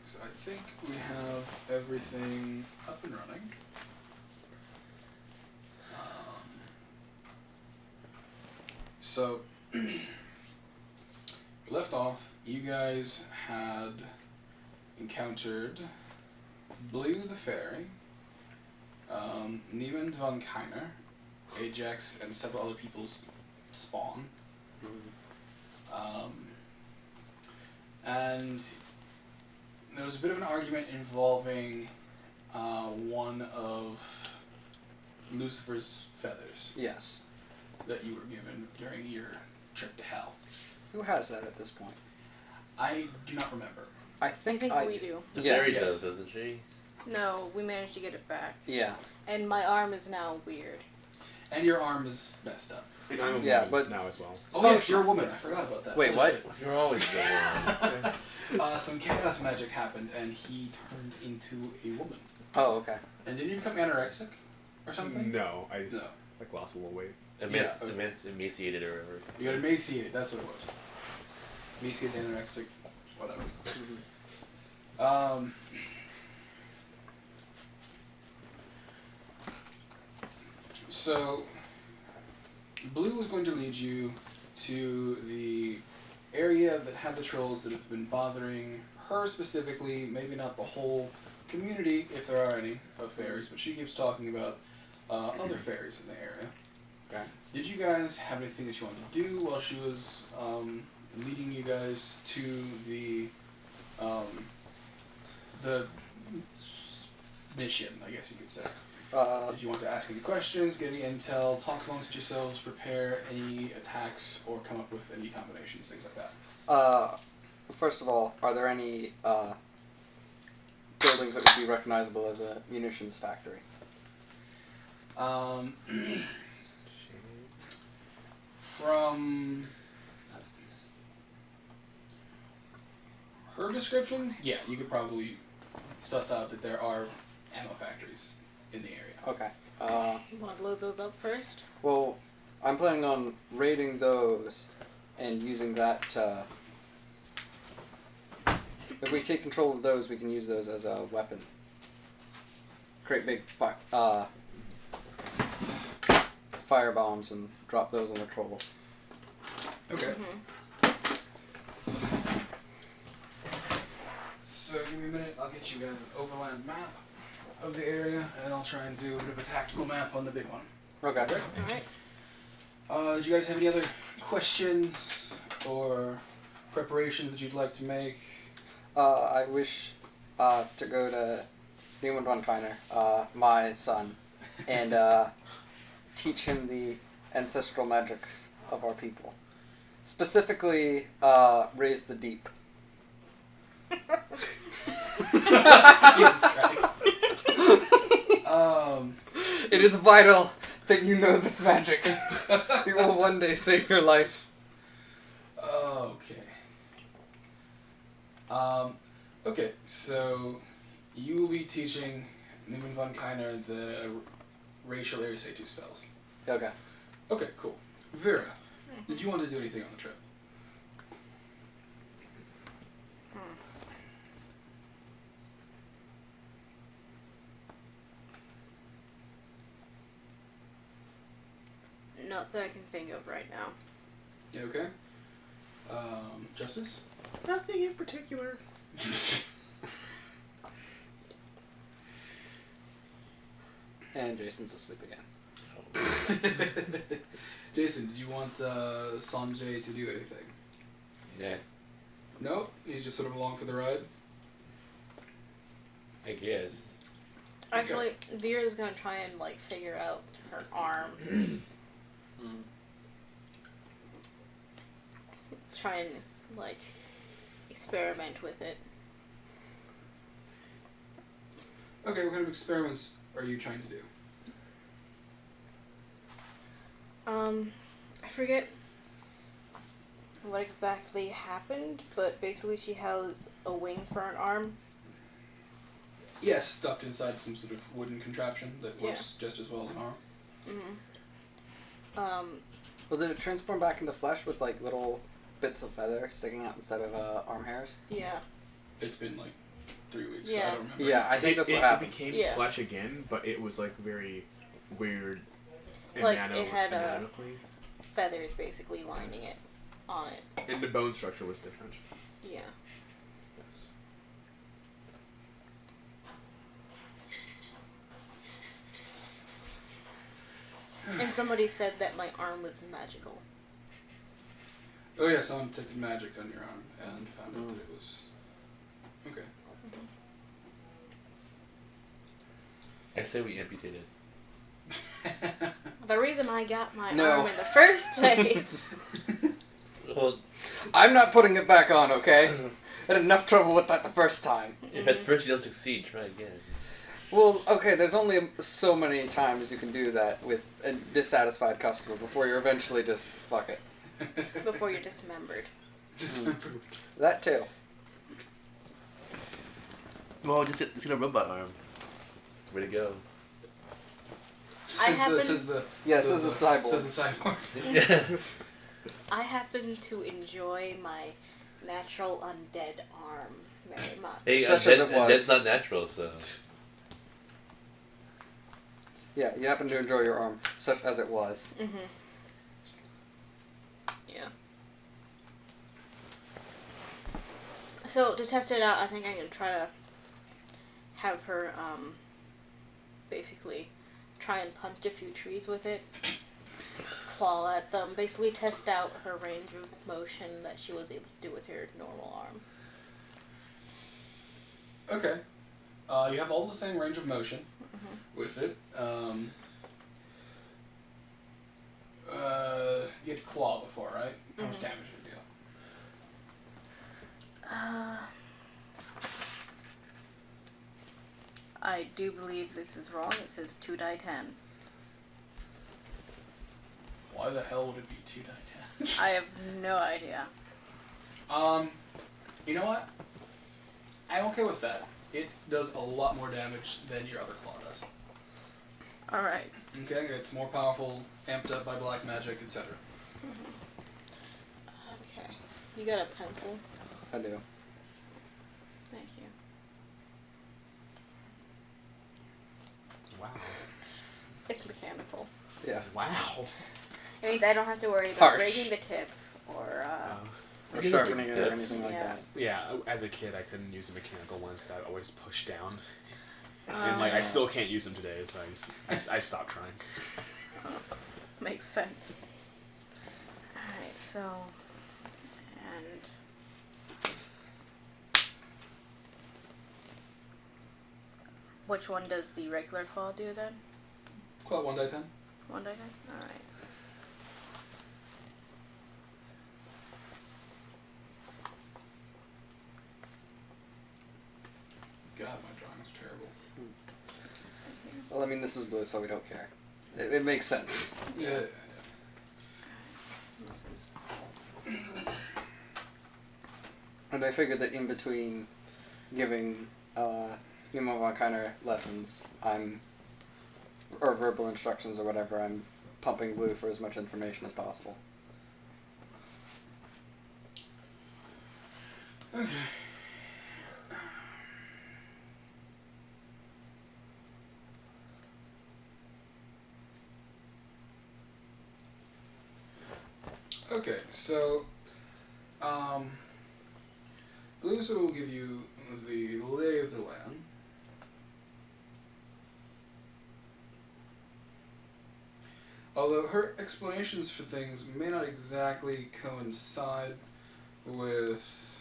So I think we have everything up and running. So, left off, you guys had encountered Blue the Fairy, Niemand von Keiner, Ajax, and several other people's spawn. And there was a bit of an argument involving one of Lucifer's feathers. Yes. That you were given during your trip to hell. Who has that at this point? I do not remember. I think we do. The Yeah, fairy yes. does, doesn't she? No, we managed to get it back. Yeah. And my arm is now weird. And your arm is messed up. And I'm a Yeah, woman but- now as well. Oh yes, you're a woman. I forgot about that. Wait, what? You're always the one. Some chaos magic happened, and he turned into a woman. Oh, okay. And did you become anorexic or something? No, I just No. lost a little weight. Emaciated or whatever. You got emaciated. That's what it was. Emaciated, anorexic, whatever. So, Blue was going to lead you to the area that had the trolls that have been bothering her specifically, maybe not the whole community, if there are any, of fairies, but she keeps talking about other fairies in the area. Okay. Did you guys have anything that you wanted to do while she was leading you guys to the mission, I guess you could say? Did you want to ask any questions, get any intel, talk amongst yourselves, prepare any attacks, or come up with any combinations, things like that? First of all, are there any buildings that would be recognizable as a munitions factory? From her descriptions, yeah, you could probably suss out that there are ammo factories in the area. Okay. You want to load those up first? Well, I'm planning on raiding those and using that to... If we take control of those, we can use those as a weapon. Create big fire bombs and drop those on the trolls. Okay. So give me a minute, I'll get you guys an overland map of the area, and I'll try and do a bit of a tactical map on the big one. Okay. Alright. Did you guys have any other questions or preparations that you'd like to make? I wish to go to Niemand von Keiner, my son, and teach him the ancestral magics of our people. Specifically, raise the deep. Jesus Christ. It is vital that you know this magic. It will one day save your life. Okay. Okay, so you will be teaching Niemand von Keiner the racial area Satu spells. Okay. Okay, cool. Vera, did you want to do anything on the trip? Not that I can think of right now. You okay? Justice? Nothing in particular. And Jason's asleep again. Jason, did you want Sanjay to do anything? Yeah, No? He's just sort of along for the ride? I guess. Actually, Vera's gonna try and, like, figure out her arm. Try and, like, experiment with it. Okay, what kind of experiments are you trying to do? I forget what exactly happened, but basically she has a wing for an arm. Yes, stuffed inside some sort of wooden contraption that works just as well as an arm. Well, did it transform back into flesh with like little bits of feather sticking out instead of arm hairs? Yeah. It's been like 3 weeks. So Yeah. I don't remember. Yeah, I think that's what It happened. became Yeah. flesh again, but it was like very weird. Like, it had, anatomically. Feathers basically lining it on it. And the bone structure was different. Yeah. Yes. And somebody said that my arm was magical. Oh yeah, someone detected magic on your arm and found out that it was. Okay. I say we amputate it. The reason I got my No. arm in the first place. Well, I'm not putting it back on, okay? I had enough trouble with that the first time. if at first you don't succeed, try again. Well, okay, there's only so many times you can do that with a dissatisfied customer before you're eventually just, fuck it. Before you're dismembered. That too. Well, just get a robot arm. Way to go. Says the Yes, this is a cyborg. Says the cyborg. Yeah. I happen to enjoy my natural undead arm very much. Hey, Such as it was. That's not natural, so. Yeah, you happen to enjoy your arm, such as it was. Mm-hmm. Yeah. So, to test it out, I think I'm going to try to have her, basically try and punch a few trees with it. Claw at them. Basically test out her range of motion that she was able to do with her normal arm. Okay. You have all the same range of motion with it. You had claw before, right? How much damage did it deal? I do believe this is wrong. It says 2d10. Why the hell would it be 2d10? I have no idea. You know what? I'm okay with that. It does a lot more damage than your other claw does. Alright. Okay, it's more powerful, amped up by black magic, etc. Okay. You got a pencil? I do. Thank you. Wow. It's mechanical. Yeah. Wow. It means I don't have to worry about Harsh. breaking the tip or, Or sharpening it or anything like Yeah. that. Yeah, as a kid, I couldn't use the mechanical ones that I always push down. And I still can't use them today, so I stopped trying. makes sense. Alright, so, and which one does the regular claw do then? Claw 1d10. 1d10? Alright. God, my drawing's terrible. Well, I mean, this is blue, so we don't care. It makes sense. Yeah. This is And I figured that in between giving Nemo von Keiner lessons, or verbal instructions or whatever, I'm pumping blue for as much information as possible. Okay. Okay, so, Blusa will give you the lay of the land. Although her explanations for things may not exactly coincide with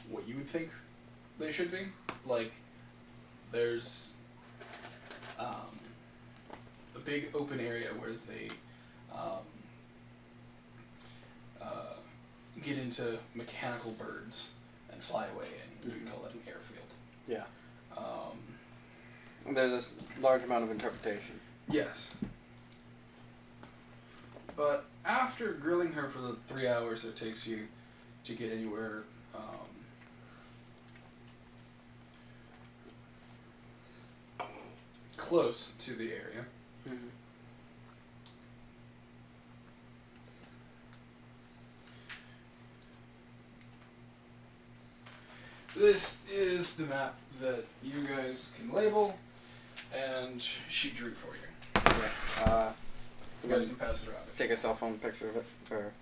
what you would think they should be. Like, there's a big open area where they get into mechanical birds and fly away, and you can call that an airfield. Yeah. There's this large amount of interpretation. Yes. But after grilling her for the 3 hours it takes you to get anywhere, close to the area, Mm-hmm. This is the map that you guys can label, and she drew for you. Okay. You guys can pass it around. Take a cell phone picture of it, or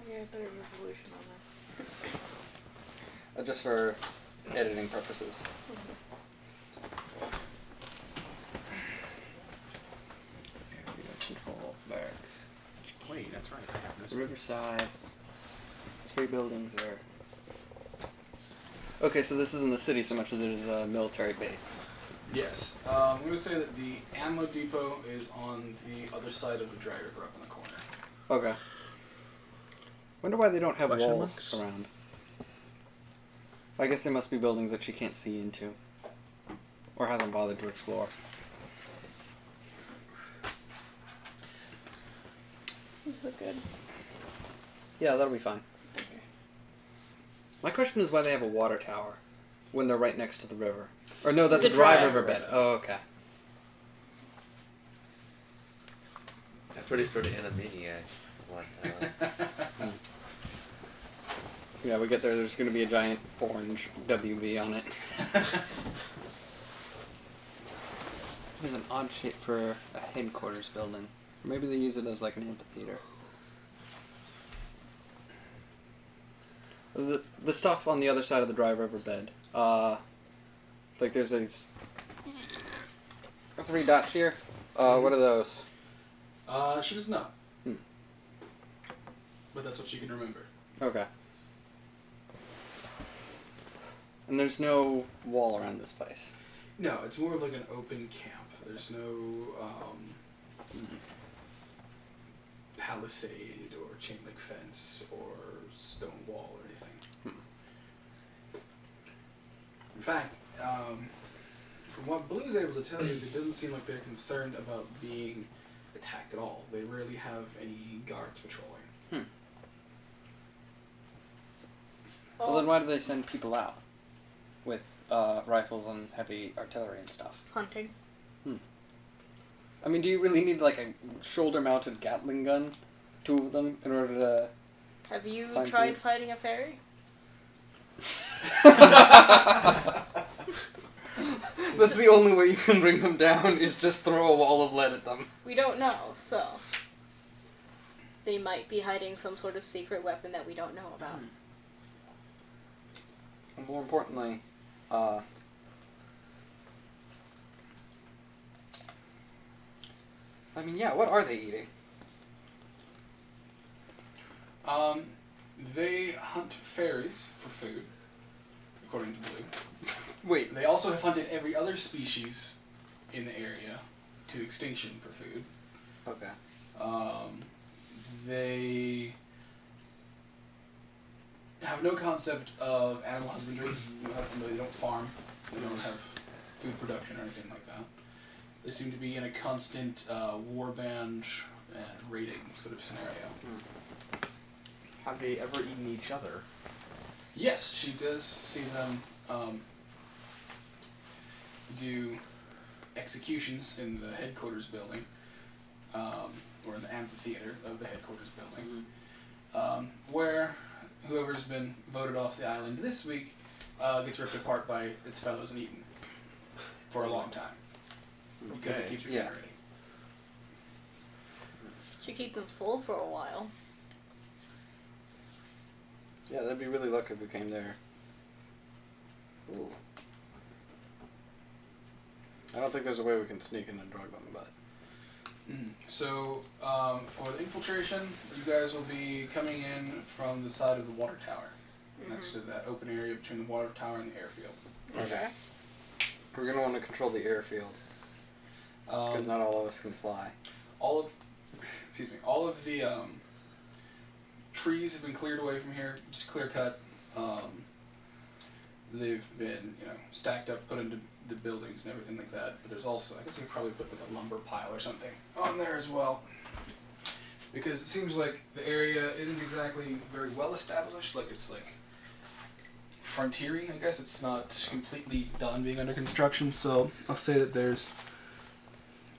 Yeah, better resolution on this. just for editing purposes. Control barracks. Wait, that's right. I have no space. Riverside. 3 buildings are. Okay, so this isn't the city so much as it is a military base. Yes. I'm going to say that the ammo depot is on the other side of the dry river up in the corner. Okay. Wonder why they don't have Question walls marks? around. I guess they must be buildings that she can't see into. Or hasn't bothered to explore. This is good. Yeah, that'll be fine. Okay. My question is why they have a water tower when they're right next to the river. Or no, that's The a dry dry riverbed. Oh, okay. That's where they started Animaniacs. Yeah, we get there, there's going to be a giant orange WV on it. It's an odd shape for a headquarters building. Maybe they use it as like an amphitheater. The stuff on the other side of the dry riverbed. Like there's these 3 dots here. What are those? She does not. But that's what she can remember. Okay. And there's no wall around this place. No, it's more of like an open camp. There's no palisade or chain link fence or stone wall or anything. In fact, from what Blue's able to tell you, it doesn't seem like they're concerned about being attacked at all. They rarely have any guards patrolling. Well, then why do they send people out with rifles and heavy artillery and stuff? Hunting. I mean, do you really need like a shoulder-mounted Gatling gun, 2 of them, in order to? Have you Find tried food. fighting a fairy? That's the only way you can bring them down is just throw a wall of lead at them. We don't know, so they might be hiding some sort of secret weapon that we don't know about. And more importantly, I mean, yeah, what are they eating? They hunt fairies for food, according to Blue. Wait, They also have hunted every other species in the area to extinction for food. okay. They have no concept of animal husbandry. They don't farm. They don't have food production or anything like that. They seem to be in a constant warband and raiding sort of scenario. Have they ever eaten each other? Yes, she does see them do executions in the headquarters building, or in the amphitheater of the headquarters building, where whoever's been voted off the island this week gets ripped apart by its fellows and eaten for a long time. Because it Okay. keeps Yeah. regenerating. Should keep them full for a while. Yeah, that'd be really lucky if we came there. Ooh. I don't think there's a way we can sneak in and drug them, but... So, for the infiltration, you guys will be coming in from the side of the water tower, next to that open area between the water tower and the airfield. Okay. We're going to want to control the airfield, because not all of us can fly. All of the trees have been cleared away from here, just clear cut. They've been, stacked up, put into the buildings and everything like that. But there's also, I guess you could probably put like a lumber pile or something on there as well. Because it seems like the area isn't exactly very well established. Like it's like frontiery, I guess. It's not completely done being under construction. So I'll say that there's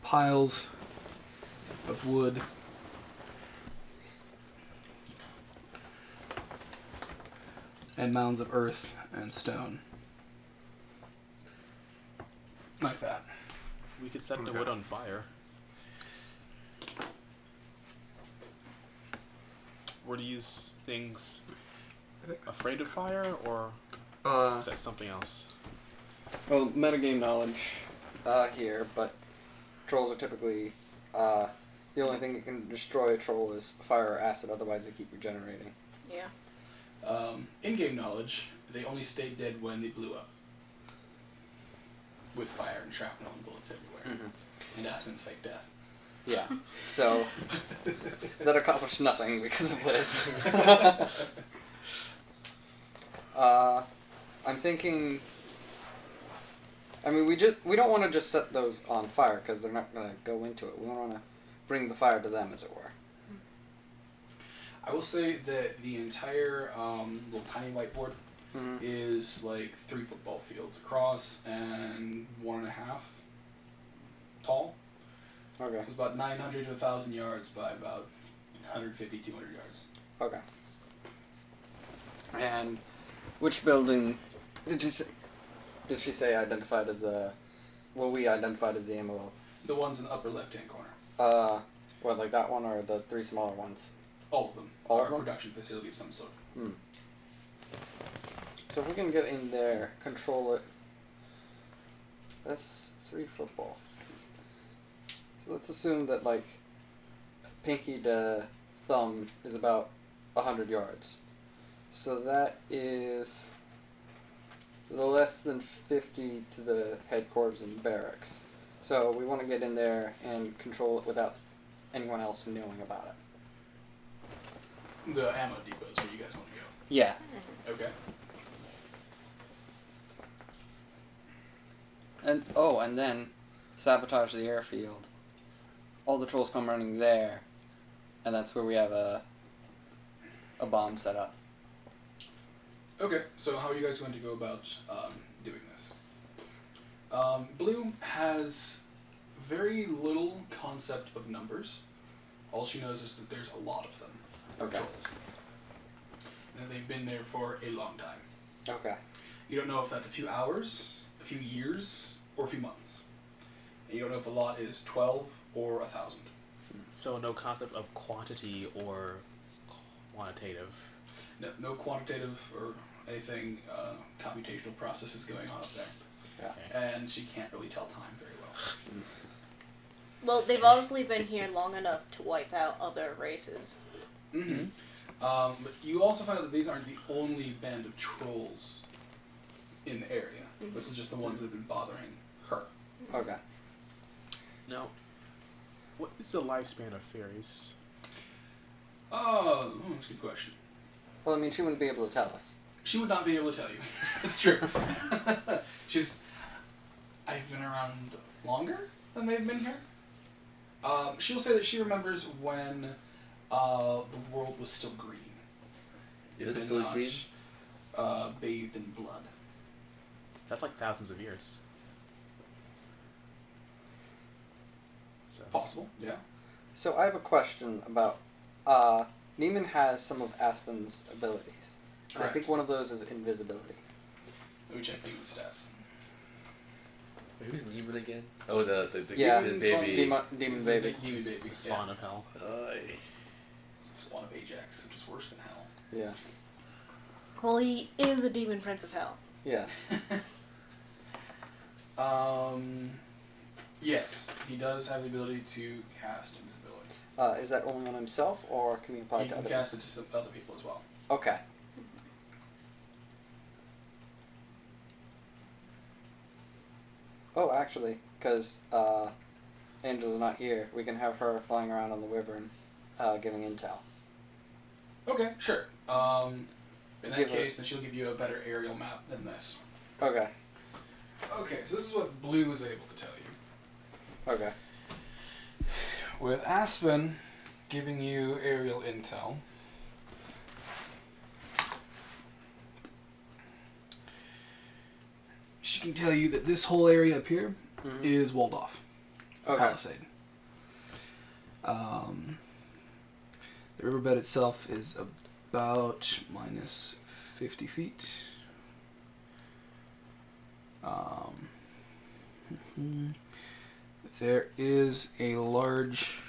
piles of wood. and mounds of earth and stone. Like that. We could set the Okay. wood on fire. Were these things afraid of fire, or is that something else? Well, metagame knowledge here, but trolls are typically the only thing that can destroy a troll is fire or acid. Otherwise, they keep regenerating. Yeah. In-game knowledge, they only stayed dead when they blew up. With fire and shrapnel and bullets everywhere. And Aspen's fake death. Yeah. So that accomplished nothing because of Liz. I'm thinking. I mean, we don't want to just set those on fire because they're not gonna go into it. We want to bring the fire to them, as it were. I will say that the entire little tiny whiteboard is like 3 football fields across and 1.5 tall. Okay. So it's about 900 to 1,000 yards by about 150, 200 yards. Okay. And which building did you say? Did she say identified as a? Well, we identified as the MO. The ones in the upper left-hand corner. What, like that one or the 3 smaller ones? All of them All are of them? a production facility of some sort. So if we can get in there, control it. That's 3 football feet. So let's assume that like pinky to thumb is about 100 yards. So that is the less than 50 to the headquarters and barracks. So we want to get in there and control it without anyone else knowing about it. The ammo depot is where you guys want to go. Yeah. Okay. And then sabotage the airfield. All the trolls come running there, and that's where we have a bomb set up. Okay, so how are you guys going to go about doing this? Blue has very little concept of numbers. All she knows is that there's a lot of them. Okay. Trolls. And they've been there for a long time. Okay. You don't know if that's a few hours, a few years, or a few months. And you don't know if the lot is 12 or 1,000. So no concept of quantity or quantitative. No quantitative or anything computational processes going on up there. Yeah. And she can't really tell time very well. Well, they've obviously been here long enough to wipe out other races. Mm-hmm. But you also find out that these aren't the only band of trolls in the area. Mm-hmm. This is just the ones that have been bothering her. Okay. Now, what is the lifespan of fairies? Oh, that's a good question. Well, I mean, she wouldn't be able to tell us. She would not be able to tell you. It's true. I've been around longer than they've been here. She'll say that she remembers when the world was still green. It Is it had still not green? bathed in blood. That's like thousands of years. So Possible, yeah. So I have a question about. Neiman has some of Aspen's abilities. And I Correct. think one of those is invisibility. Let me check Demon's stats. Who's Neiman again? Oh, the Yeah, the baby. Demon It's baby. the Demon baby. the spawn of hell. Aye. Spawn of Ajax, which is worse than hell. Yeah. Well, he is a demon prince of hell. Yes. Yes, he does have the ability to cast invisibility. Is that only on himself, or can we apply You it to can other cast it to some other people as well. Okay. Oh, actually, because Angel's not here, we can have her flying around on the wyvern, giving intel. Okay, sure. In that Give her- case, then she'll give you a better aerial map than this. Okay. Okay, so this is what Blue is able to tell you. Okay. With Aspen giving you aerial intel, she can tell you that this whole area up here is walled off. Okay. Palisade. The riverbed itself is about minus 50 feet. There is a large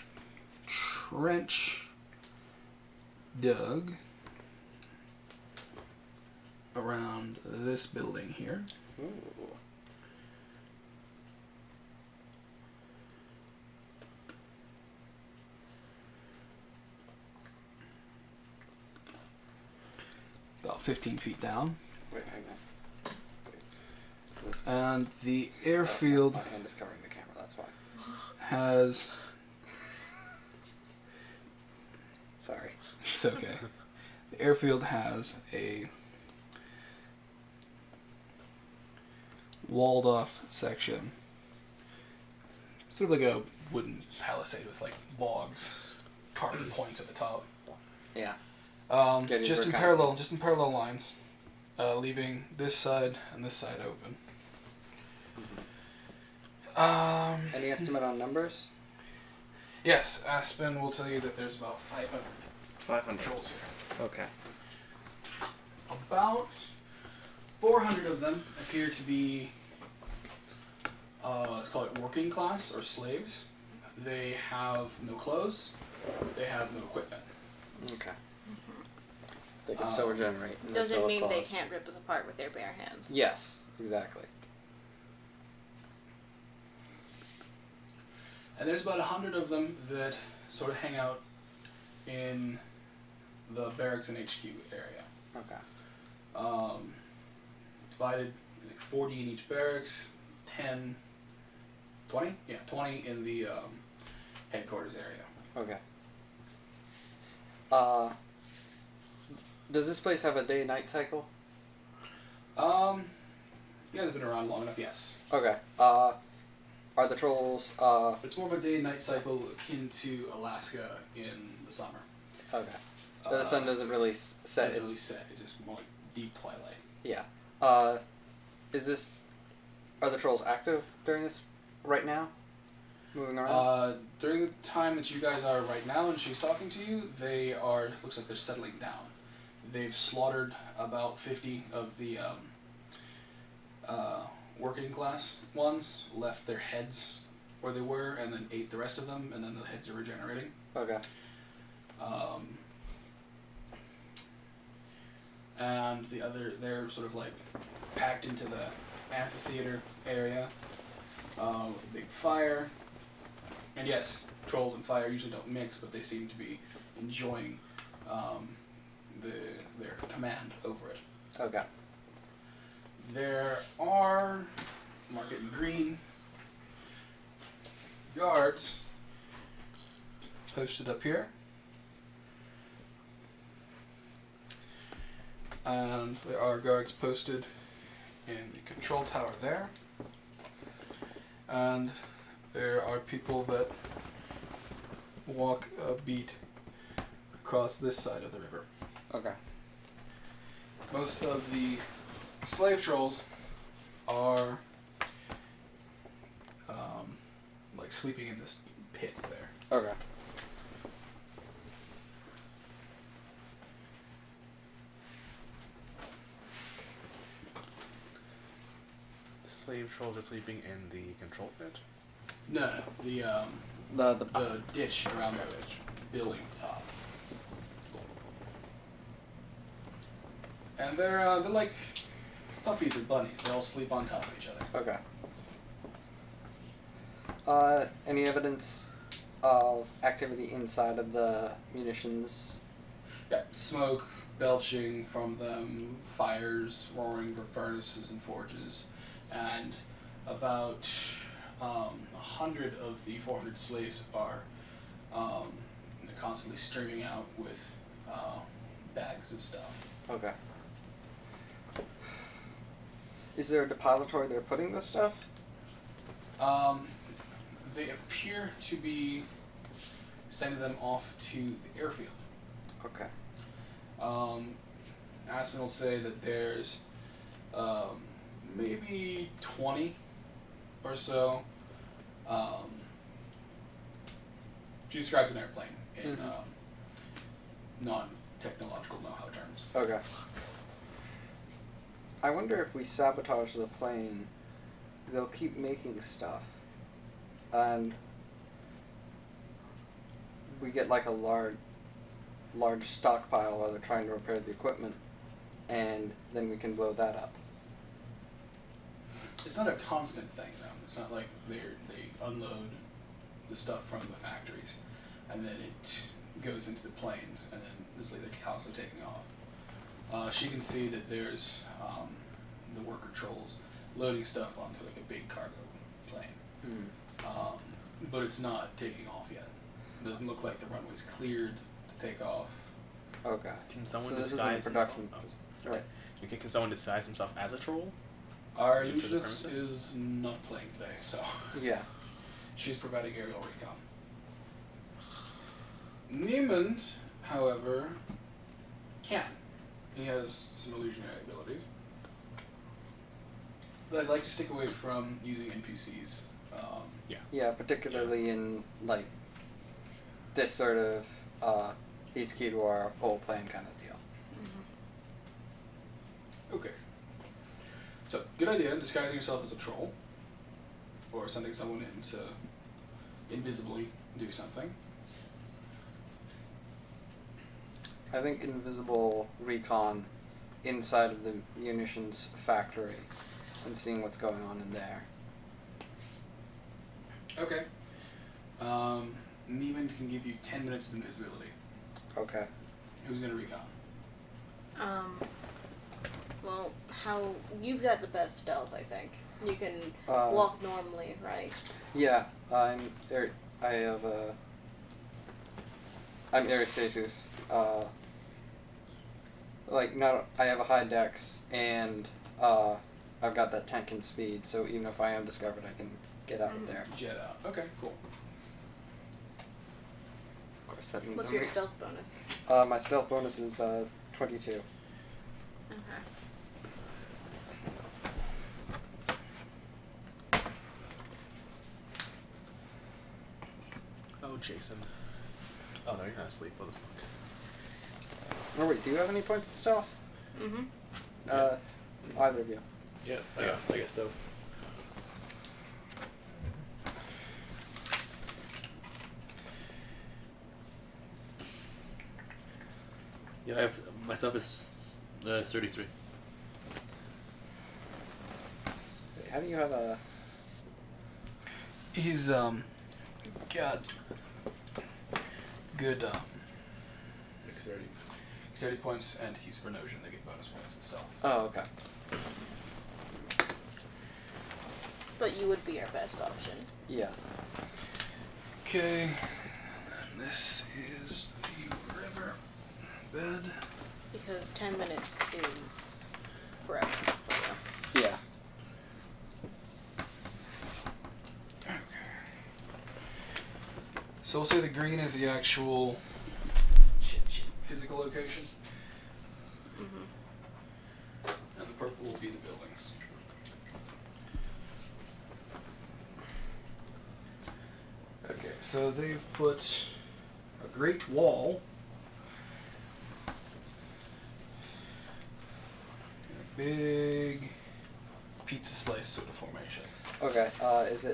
trench dug around this building here. Ooh. About 15 feet down. Wait, hang on. Wait. This, And the airfield my hand is covering the camera, that's why. has... Sorry. It's okay. The airfield has a walled off section. Sort of like a wooden palisade with like logs, carbon points at the top. Yeah. Getting Just in kind parallel lines, leaving this side and this side open. Any estimate on numbers? Yes, Aspen will tell you that there's about 500 trolls here. Okay. About 400 of them appear to be, let's call it working class or slaves. They have no clothes. They have no equipment. Okay. They can still regenerate. And Doesn't still mean have they claws. can't rip us apart with their bare hands. Yes, exactly. And there's about 100 of them that sort of hang out in the barracks and HQ area. Okay. Divided, like 40 in each barracks, 10, 20? Yeah, 20 in the headquarters area. Okay. Does this place have a day-night cycle? You guys have been around long enough, yes. Okay. Are the trolls, It's more of a day-night cycle akin to Alaska in the summer. okay. The sun doesn't really set. Doesn't really set. It's just more like deep twilight. Yeah. Are the trolls active during this right now? Moving around? During the time that you guys are right now and she's talking to you, they are, looks like they're settling down. They've slaughtered about 50 of the working class ones, left their heads where they were, and then ate the rest of them, and then the heads are regenerating. Okay. And the other, they're sort of like packed into the amphitheater area with a big fire. And yes, trolls and fire usually don't mix, but they seem to be enjoying their command over it. Okay. There are, mark it in green, guards posted up here. And there are guards posted in the control tower there. And there are people that walk a beat across this side of the river. Okay. Most of the slave trolls are like sleeping in this pit there. Okay. The slave trolls are sleeping in the control pit. No, the ditch around the building at the top. And they're like puppies and bunnies. They all sleep on top of each other. Okay. Any evidence of activity inside of the munitions? Yeah, smoke belching from them, fires roaring from furnaces and forges, and about 100 of the 400 slaves are constantly streaming out with bags of stuff. Okay. Is there a depository they're putting this stuff? They appear to be sending them off to the airfield. Okay. Aspen will say that there's maybe 20 or so. She described an airplane in non-technological know-how terms. Okay. I wonder if we sabotage the plane, they'll keep making stuff, and we get like a large stockpile while they're trying to repair the equipment, and then we can blow that up. It's not a constant thing, though. It's not like they unload the stuff from the factories, and then it goes into the planes, and then it's like they're constantly taking off. She can see that there's the worker trolls loading stuff onto like a big cargo plane, but it's not taking off yet. It doesn't look like the runway's cleared to take off. Okay. Can someone So this is in disguise production. himself? Right. Can someone disguise himself as a troll? Our Into the illusionist premises? is not playing today, so Yeah. she's providing aerial recon. Niemand, however, can. He has some illusionary abilities. But I'd like to stick away from using NPCs. Yeah, particularly in like this sort of he's key to our whole plan kind of deal. Okay. So, good idea, disguising yourself as a troll. Or sending someone in to invisibly do something. I think invisible recon inside of the munitions factory and seeing what's going on in there. Okay. Niemand can give you 10 minutes of invisibility. Okay. Who's going to recon? Well, how you've got the best stealth, I think. You can walk normally, right? Yeah, I'm Aristatus. I have a high dex and I've got that tank and speed, so even if I am discovered, I can get out of there. Jet out. Okay, cool. Of course, that means What's I'm your stealth bonus? my stealth bonus is 22. Okay. Oh, Jason. Oh no, you're not asleep. What the fuck? Oh wait, do you have any points in stealth? Either of you. Yeah, I got stuff. Yeah, I have my stuff is 33. How do you have a? He's got good Dexterity. 30 points, and he's Vernosian. They get bonus points and stuff. Oh, okay. But you would be our best option. Yeah. Okay, and this is the river bed. Because 10 minutes is forever for you. Yeah. Okay. So we'll say the green is the actual physical location, and the purple will be the buildings. Okay, so they've put a great wall, and a big pizza slice sort of formation. Okay. Is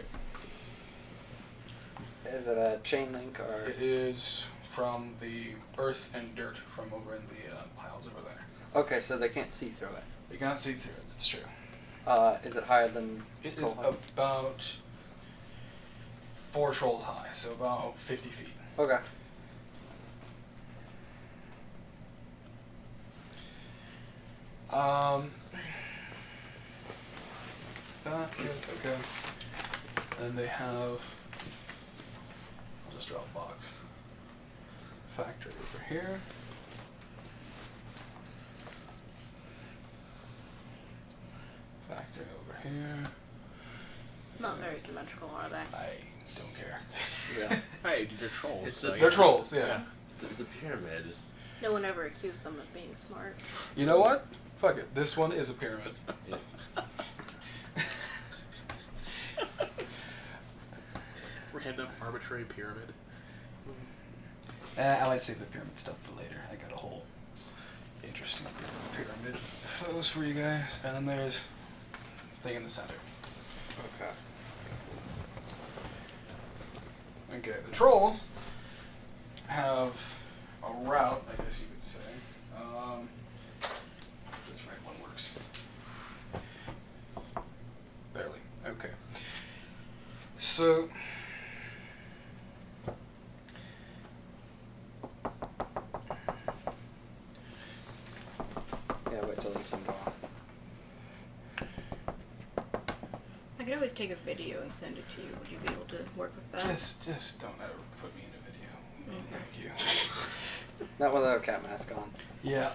it a chain link or? It is from the earth and dirt from over in the piles over there. Okay, so they can't see through it. You cannot see through it, that's true. Is it higher than? It is about 4 trolls high, so about 50 feet. Okay. Okay. And they have, I'll just draw a box. Factory over here. Factory over here. Not very symmetrical, are they? I don't care. Yeah. Hey, they're trolls. It's so a- They're trolls, yeah. It's a pyramid. No one ever accused them of being smart. You know what? Fuck it. This one is a pyramid. Yeah. Random arbitrary pyramid. I might save the pyramid stuff for later. I got a whole interesting pyramid photo. goes for you guys, and then there's the thing in the center. Okay. Okay, the trolls have a route, I guess you could say. This right one works. Barely. Okay. So. Yeah, wait till he's done drawing. I could always take a video and send it to you. Would you be able to work with that? Just don't ever put me in a video. Okay. Thank you. Not without a cat mask on. Yeah.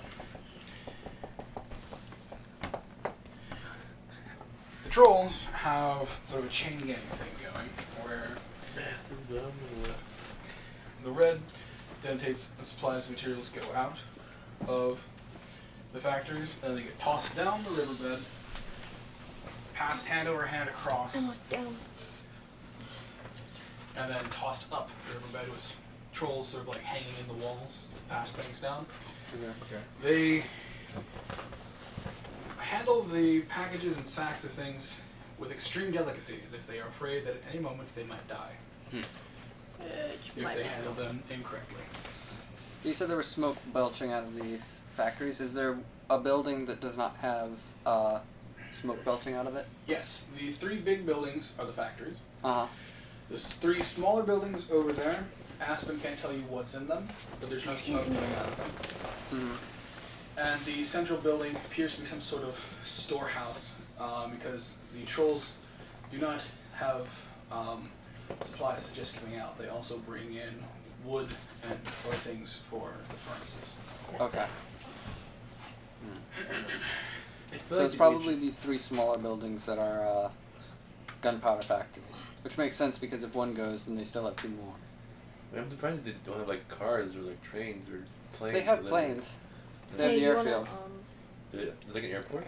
The trolls have sort of a chain gang thing going, where the red detonates the supplies and materials go out of the factories, and they get tossed down the riverbed, passed hand over hand across, And look down. and then tossed up the riverbed with trolls sort of like hanging in the walls to pass things down. Okay. They handle the packages and sacks of things with extreme delicacy, as if they are afraid that at any moment they might die if they handle them incorrectly. You said there was smoke belching out of these factories. Is there a building that does not have smoke belching out of it? Yes, the 3 big buildings are the factories. Uh-huh. There's 3 smaller buildings over there. Aspen can't tell you what's in them, but there's no smoke coming out of them. Mm-hmm. And the central building appears to be some sort of storehouse, because the trolls do not have supplies just coming out. They also bring in wood and other things for the furnaces. Okay. But So it's probably these 3 smaller buildings that are gunpowder factories. Which makes sense because if one goes, then they still have 2 more. I'm surprised they don't have like cars or like trains or planes. They have to live planes. They Hey, have the you wanna, airfield. in. There's like an airport.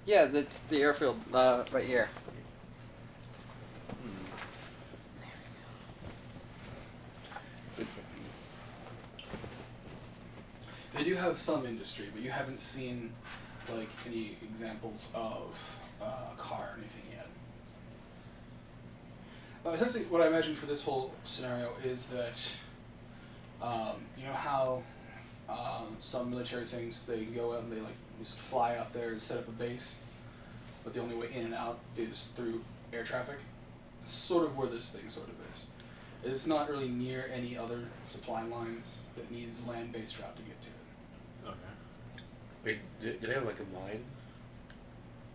Yeah, that's the airfield right here. Good. They do have some industry, but you haven't seen like any examples of a car or anything yet. Essentially, what I imagine for this whole scenario is that you know how some military things, they go out and they like just fly out there and set up a base, but the only way in and out is through air traffic. It's sort of where this thing sort of is. It's not really near any other supply lines that needs a land-based route to get to it. Okay. Wait, do they have like a mine?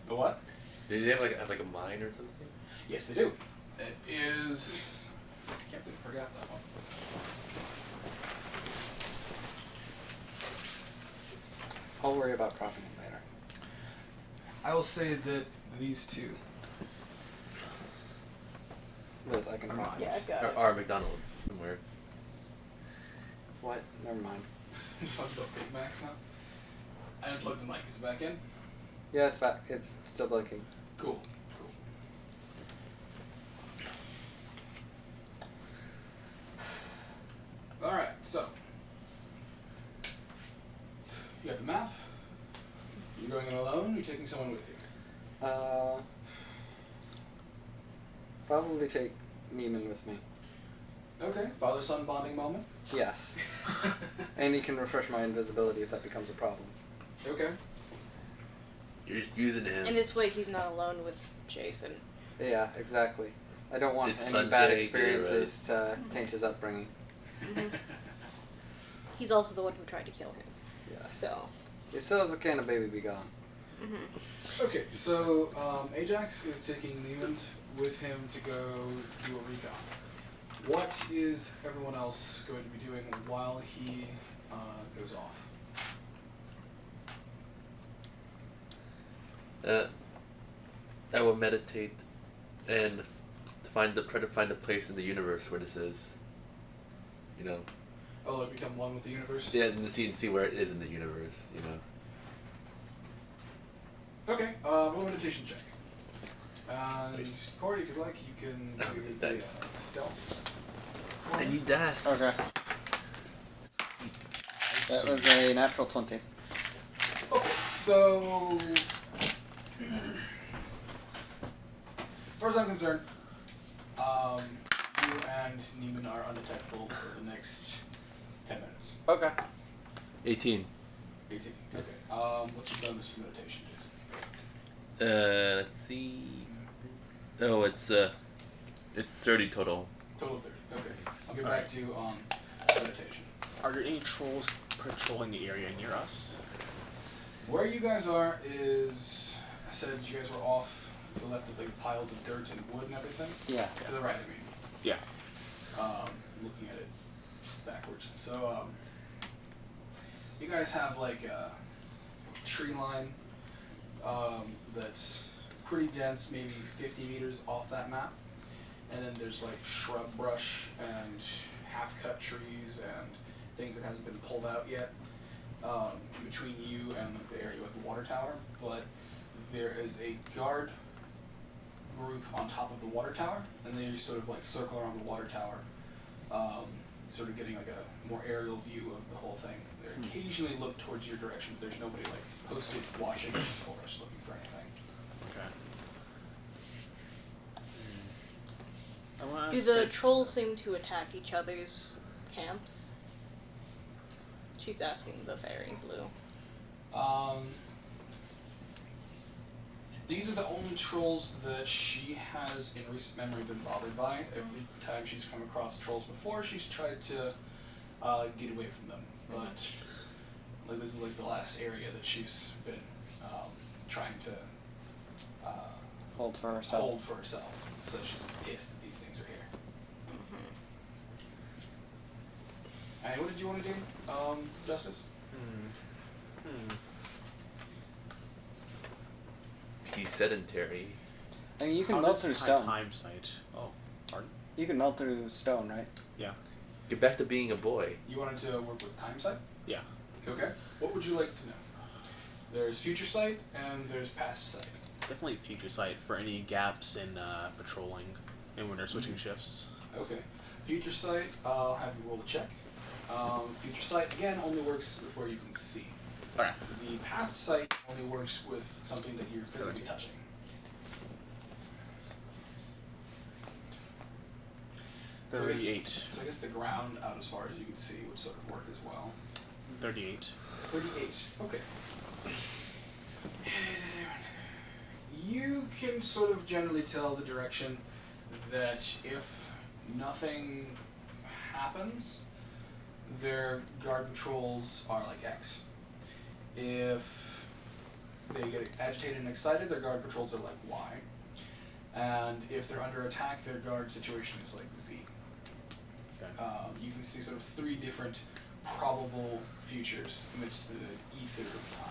The what? Did they have like a mine or something? Yes, they do. It is. I can't believe I forgot that one. I'll worry about profiting later. I will say that these 2 Liz, I can are run. mine. Yeah, I've got it. Or McDonald's somewhere. What? Never mind. Talk about Big Macs now. I unplugged the mic. Is it back in? Yeah, it's back. It's still blinking. Cool. Alright, so. You got the map. You're going in alone, you're taking someone with you. Probably take Neiman with me. Okay, father-son bonding moment. Yes. And he can refresh my invisibility if that becomes a problem. Okay. You're just using him. In this way, he's not alone with Jason. Yeah, exactly. I don't want It's any bad Sanjay, experiences to taint his upbringing. He's also the one who tried to kill him. Yes. So. He still has a can of baby be gone. Okay, so Ajax is taking Neiman with him to go do a recon. What is everyone else going to be doing while he goes off? I will meditate and try to find a place in the universe where this is. You know. Oh, like become one with the universe? Yeah, and see where it is in the universe. You know. Okay, roll a meditation check. And Corey, if you'd like, you can do the Dice. stealth. I need that. Okay. That was a natural 20. Okay, So, as far as I'm concerned, you and Neiman are undetectable for the next 10 minutes. Okay. 18. 18. Okay. What's your bonus for meditation, Jason? Let's see. Oh, it's 30 total. Total 30. Okay. I'll get back to you on meditation. Are there any trolls patrolling the area near us? Where you guys are is, I said you guys were off to the left of like piles of dirt and wood and everything. Yeah. To the right, I mean. Yeah. Looking at it backwards. So, you guys have like a tree line that's pretty dense, maybe 50 meters off that map. And then there's like shrub brush and half-cut trees and things that hasn't been pulled out yet between you and the area with the water tower. But there is a guard group on top of the water tower, and they sort of like circle around the water tower, sort of getting like a more aerial view of the whole thing. They occasionally look towards your direction, but there's nobody like posted watching or looking for anything. Okay. I wanna Do the sense- trolls seem to attack each other's camps? She's asking the fairy blue. These are the only trolls that she has in recent memory been bothered by. Every time she's come across trolls before, she's tried to get away from them. But like this is like the last area that she's been trying to Hold for herself. hold for herself. So she's pissed that these things are here. Hey, what did you want to do, Justice? He's sedentary. I mean, you can How melt does through stone. Time sight. Oh, pardon? You can melt through stone, right? Yeah. Get back to being a boy. You wanted to work with time sight? Yeah. Okay. What would you like to know? There's future sight and there's past sight. Definitely future sight for any gaps in patrolling and when they're switching shifts. Okay. Future sight, I'll have you roll a check. Future sight, again, only works with where you can see. Okay. The past sight only works with something that you're physically touching. So I guess- 38. So I guess the ground out as far as you can see would sort of work as well. 38. 38. Okay. You can sort of generally tell the direction that if nothing happens, their guard patrols are like X. If they get agitated and excited, their guard patrols are like Y. And if they're under attack, their guard situation is like Z. Okay. You can see sort of 3 different probable futures amidst the ether of time.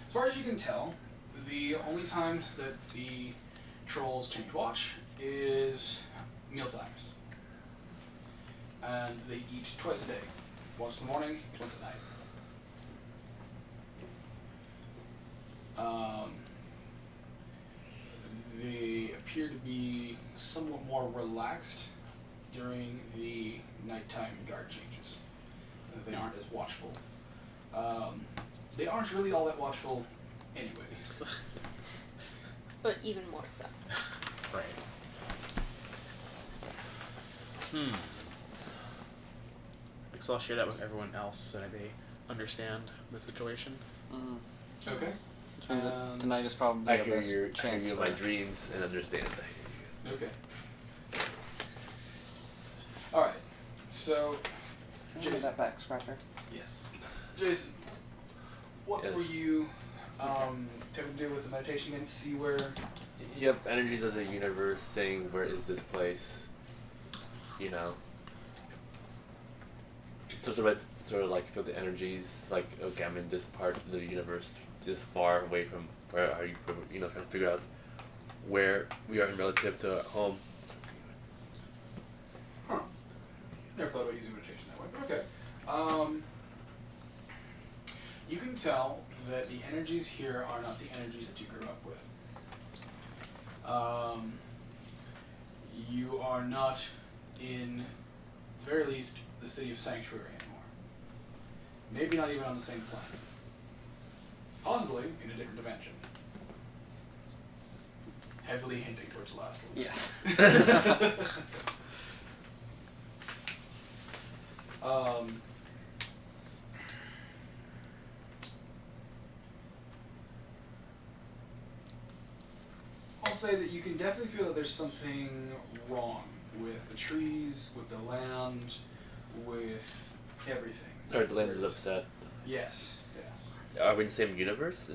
As far as you can tell, the only times that the trolls change watch is meal times. And they eat twice a day. Once in the morning, once at night. They appear to be somewhat more relaxed during the nighttime guard changes. They aren't as watchful. They aren't really all that watchful anyways. But even more so. Right. I guess I'll share that with everyone else so that they understand the situation. Okay. Which means that tonight is probably I the hear best your chance. my dreams and understand. Okay. Alright. So, Give me that back, Scrapper. yes. Jason, what Yes. were you attempting to do with the meditation again? See where... Yep, energies of the universe saying, where is this place? You know. Sort of like feel the energies, like, okay, I'm in this part of the universe, this far away from where are you, you know, trying to figure out where we are in relative to home. Huh. Never thought about using meditation that way, but okay. You can tell that the energies here are not the energies that you grew up with. You are not in the very least, the city of Sanctuary anymore. Maybe not even on the same planet. Possibly in a different dimension. Heavily hinting towards the last one. Yes. I'll say that you can definitely feel that there's something wrong with the trees, with the land, with everything. Or the land is upset. Yes, yes. Are we in the same universe?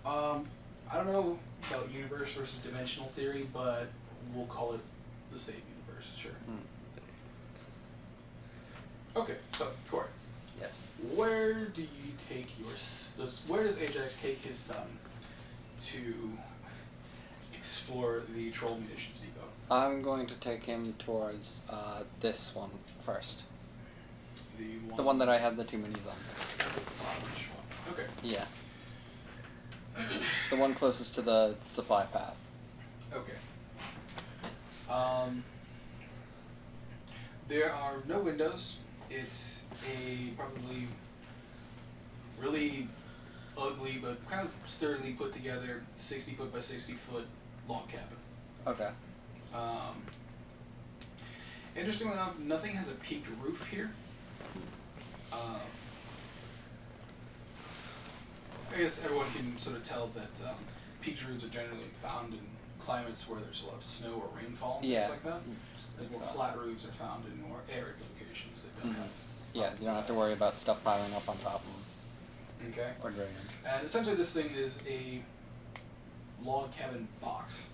I don't know about universe versus dimensional theory, but we'll call it the same universe, sure. Okay, so, Corey. Yes. Where do you take where does Ajax take his son to explore the troll munitions depot? I'm going to take him towards this one first. The one that I have the 2 minis on. Okay. Yeah. The one closest to the supply path. Okay. There are no windows. It's a probably really ugly but kind of sturdily put together 60 foot by 60 foot log cabin. Okay. Interestingly enough, nothing has a peaked roof here. I guess everyone can sort of tell that peaked roofs are generally found in climates where there's a lot of snow or rainfall and things like that. Like more flat roofs are found in more arid locations that don't have. Yeah, you don't have to worry about stuff piling up on top of them. Okay. Or drainage. And essentially this thing is a log cabin box.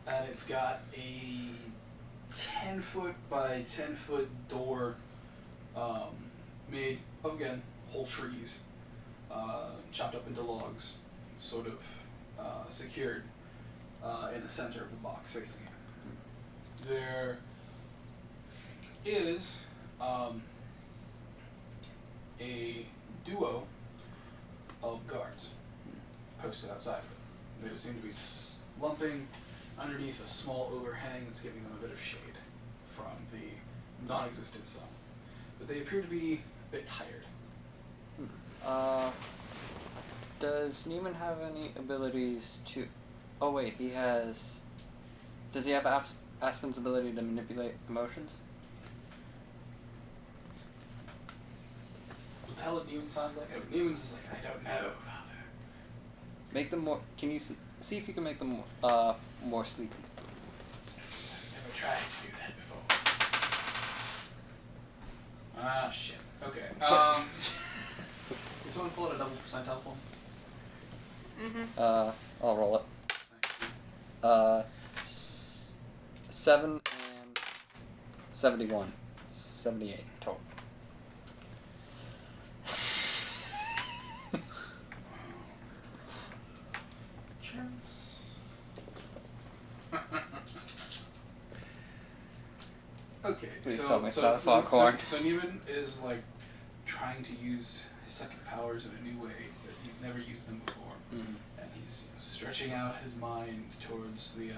And it's got a 10 foot by 10 foot door made of, again, whole trees, chopped up into logs, sort of secured in the center of the box facing it. There is a duo of guards posted outside of it. They seem to be slumping underneath a small overhang that's giving them a bit of shade from the non-existent sun. But they appear to be a bit tired. Does Neiman have any abilities to... Oh wait, he has... Does he have Aspen's ability to manipulate emotions? What the hell did Neiman sound like? Neiman's is like, I don't know, Father. Make them more... Can you see if you can make them more sleepy? Never tried to do that before. Ah, shit. Okay. Can someone pull out a double percentile for me? I'll roll it. Thank you. 7 and 71. 78 total. Chance. Okay, Please so tell me it's so, not a foghorn. so Neiman is like trying to use his second powers in a new way that he's never used them before, and he's stretching out his mind towards the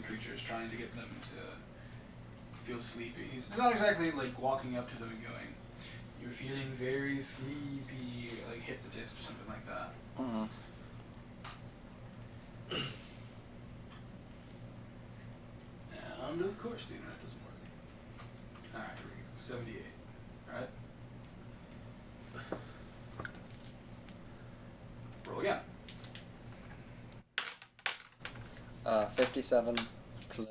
creatures, trying to get them to feel sleepy. He's not exactly like walking up to them and going, "You're feeling very sleepy," like hypnotist or something like that. And of course the internet doesn't work. Alright, here we go. 78. Alright. Roll again. 57 plus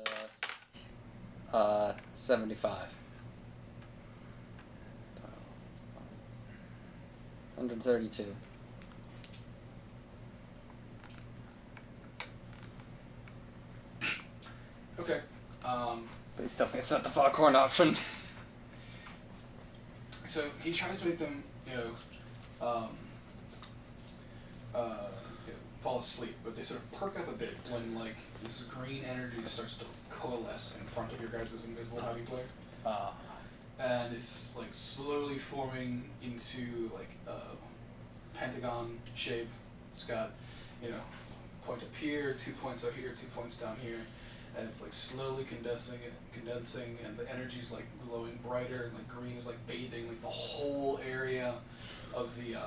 75. 132. Okay. Please tell me it's not the foghorn option. So he tries to make them, fall asleep, but they sort of perk up a bit when like this green energy starts to coalesce in front of your guys' invisible hiding place. And it's like slowly forming into like a pentagon shape. It's got, point up here, 2 points up here, 2 points down here, and it's like slowly condensing, and the energy's like glowing brighter, and like green is like bathing like the whole area of the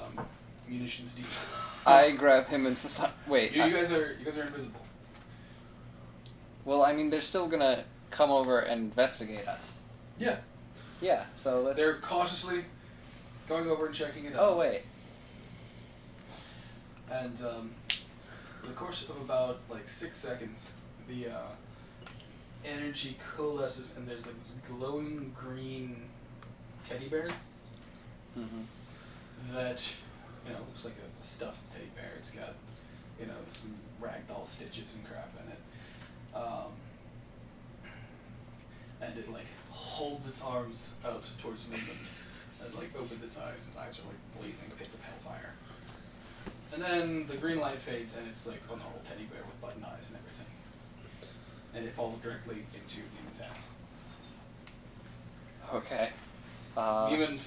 munitions depot. I grab him and wait. You guys are invisible. Well, I mean, they're still gonna come over and investigate us. Yeah. Yeah. So let's. They're cautiously going over and checking it out. Oh wait. And in the course of about like 6 seconds, the energy coalesces, and there's like this glowing green teddy bear that looks like a stuffed teddy bear. It's got some ragdoll stitches and crap in it, and it like holds its arms out towards Newman and like opens its eyes. Its eyes are like blazing pits of hellfire. And then the green light fades, and it's like a normal teddy bear with button eyes and everything. And it falls directly into Newman's ass. Okay. Newman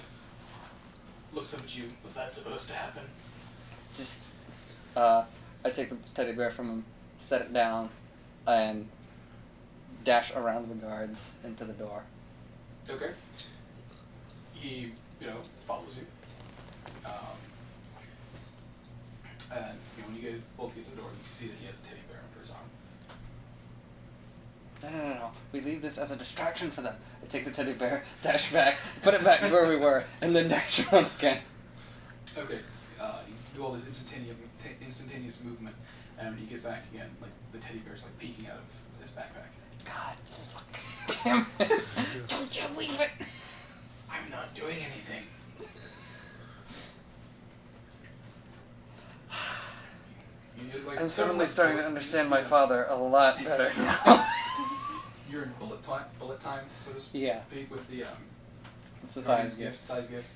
looks up at you. Was that supposed to happen? Just, I take the teddy bear from him, set it down, and dash around the guards into the door. Okay. He, follows you. And when you get both get to the door, you see that he has a teddy bear under his arm. No. We leave this as a distraction for them. I take the teddy bear, dash back, put it back where we were, and then dash around again. Okay. You do all this instantaneous movement, and when you get back again, like the teddy bear's like peeking out of his backpack. God, fuck. Damn it. Don't you leave it. I'm not doing anything. I'm suddenly starting to understand my father a lot better now. You're in bullet time, so to speak. Yeah. With the It's the thighs gift. thighs gift,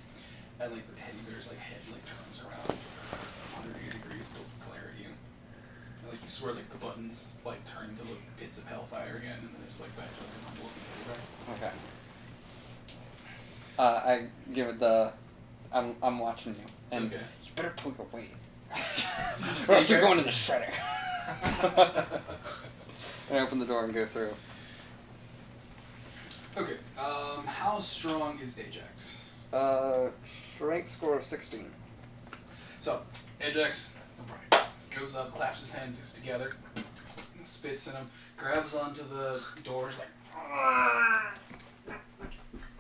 and like the teddy bear's like head like turns around 180 degrees to glare at you, and like you swear like the buttons like turn to look pits of hellfire again, and then it's like back to like a normal looking teddy bear. Okay. I give it the. I'm watching you, and Okay. you better pull your weight, or else you're going to the shredder. And I open the door and go through. Okay. How strong is Ajax? Strength score of 16. So Ajax goes up, claps his hands together, spits in them, grabs onto the doors like,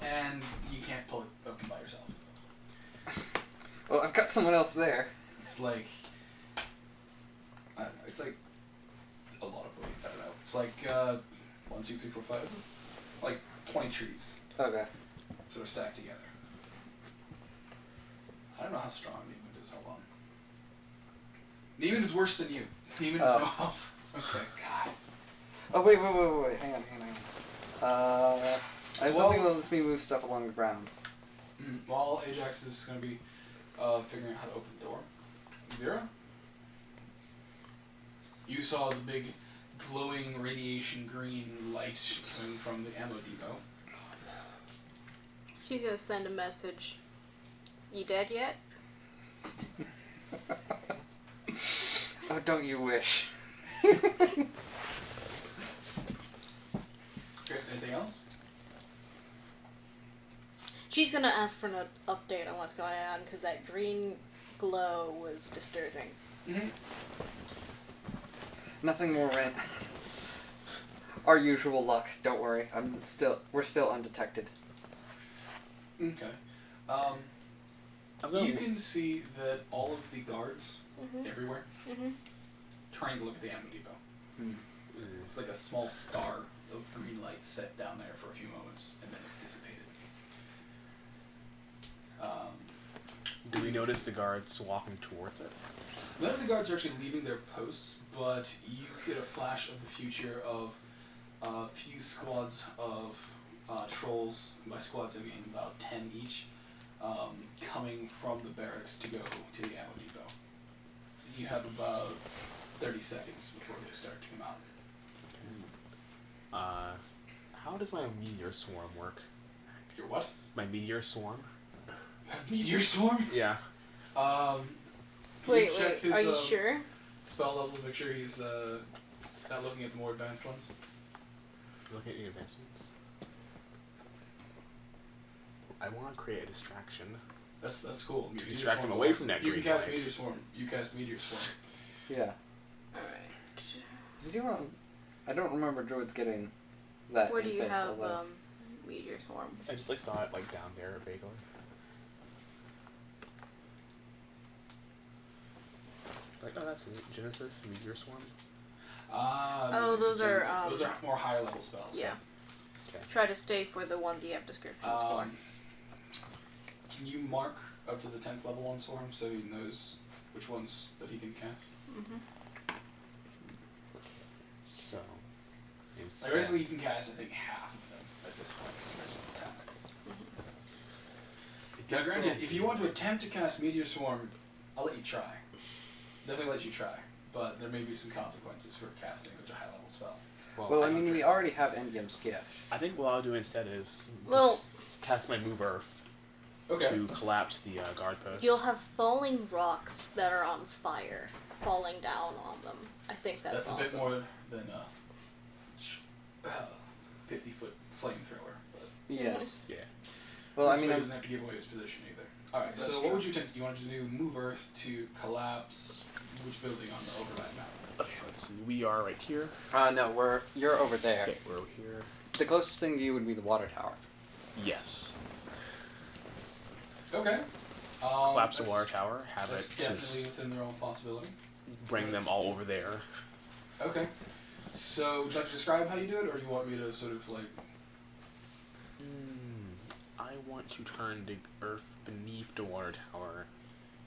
and you can't pull it open by yourself. Well, I've got someone else there. It's like, I don't know, it's like a lot of weight, I don't know. It's like, 1, 2, 3, 4, 5, it's like 20 trees Okay. sort of stacked together. I don't know how strong Neiman is, hold on. Neiman is worse than you. Neiman is no help. Okay, God. Oh, wait, hang on. I have something that lets me move stuff along the ground. While Ajax is going to be figuring out how to open the door, Vera, you saw the big glowing radiation green light coming from the ammo depot. She's gonna send a message. You dead yet? Oh, don't you wish? Okay, anything else? She's gonna ask for an update on what's going on because that green glow was disturbing. Nothing more, Rent. Our usual luck. Don't worry. We're still undetected. Okay. You can see that all of the guards everywhere trying to look at the ammo depot. It's like a small star of green light set down there for a few moments, and then it dissipated. Do we notice the guards walking towards it? None of the guards are actually leaving their posts, but you get a flash of the future of a few squads of trolls. By squads I mean about 10 each, coming from the barracks to go to the ammo depot. You have about 30 seconds before they start to come out. How does my meteor swarm work? Your what? My meteor swarm? You have meteor swarm? Yeah. Can Wait, you check his, are you sure? spell level to make sure he's not looking at the more advanced ones? Look at the advancements. I want to create a distraction. That's cool. To distract him away from that You can green cast light. Meteor Swarm. You cast Meteor Swarm. Yeah. Alright. Zero. I don't remember druids getting that. Where do you infect, have although- Meteor Swarm? I just like saw it like down there vaguely. Like, oh, that's neat. Genesis, Meteor Swarm. Oh, those are, those are more higher level spells. Yeah. Okay. Try to stay for the ones you have descriptions for. Can you mark up to the 10th level ones for him so he knows which ones that he can cast? Mm-hmm. So. Like basically, you can cast I think half of them at this point. So there's 10. Now, granted, if you want to attempt to cast Meteor Swarm, I'll let you try. Definitely let you try, but there may be some consequences for casting such a high level spell. Well, I mean, we already have Endium's gift. I think what I'll do instead is Well- just cast my Move Earth Okay. to collapse the guard post. You'll have falling rocks that are on fire falling down on them. I think that's a awesome. bit more than 50-foot flamethrower, but Yeah. Yeah. Well, I this mean, way I'm, doesn't have to give away his position either. All right. That's So true. what would you attempt? You wanted to do move Earth to collapse which building on the overlap map? Okay, let's see. We are right here. no, you're over there. Okay, we're over here. The closest thing to you would be the water tower. Yes. Okay. Collapse the that's- water tower. Have That's it definitely just within the realm of possibility. bring them all over there. Okay. So, would you like to describe how you do it, or do you want me to sort of like... I want to turn the earth beneath the water tower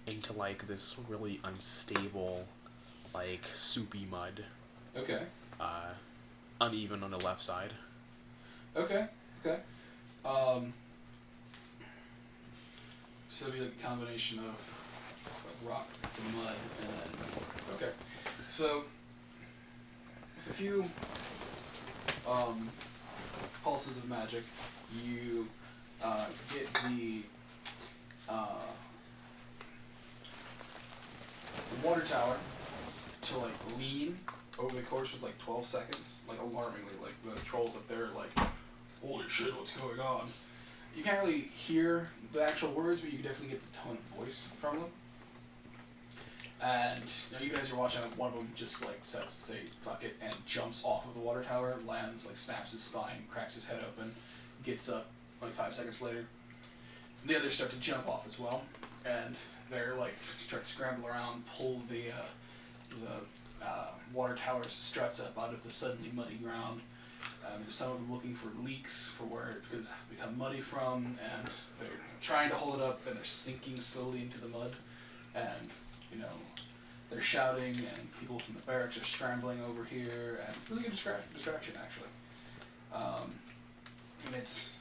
into like this really unstable, like soupy mud. Okay. Uneven on the left side. Okay. Okay. So it'd be like a combination of like rock to mud, and then... Okay. So, with a few pulses of magic, you get the water tower to like lean over the course of like 12 seconds, like alarmingly. Like the trolls up there are like, holy shit, what's going on? You can't really hear the actual words, but you can definitely get the tone of voice from them. And you know, even as you're watching, one of them just like decides to say fuck it and jumps off of the water tower, lands, like snaps his spine, cracks his head open, gets up like 5 seconds later. And the others start to jump off as well, and they're like try to scramble around, pull the water tower's struts up out of the suddenly muddy ground. Some of them looking for leaks for where it could become muddy from, and they're trying to hold it up, and they're sinking slowly into the mud. And you know, they're shouting, and people from the barracks are scrambling over here, and really good distraction actually. And it's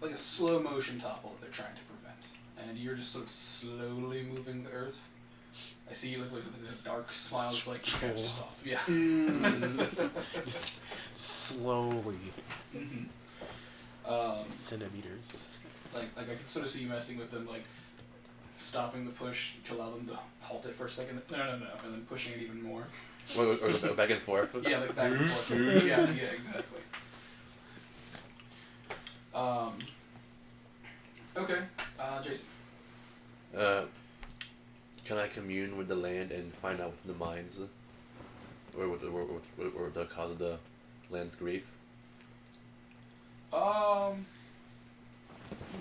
like a slow motion topple that they're trying to prevent, and you're just sort of slowly moving the earth. I see you look like with a dark smile, it's like you can't stop. Yeah. Just slowly. Mm-hmm. Centimeters. Like I can sort of see you messing with them, like stopping the push to allow them to halt it for a second. No, and then pushing it even more. Or back and forth. Yeah, like back and forth. Yeah, exactly. Okay, Jason. Can I commune with the land and find out what's in the mines, or the cause of the land's grief? You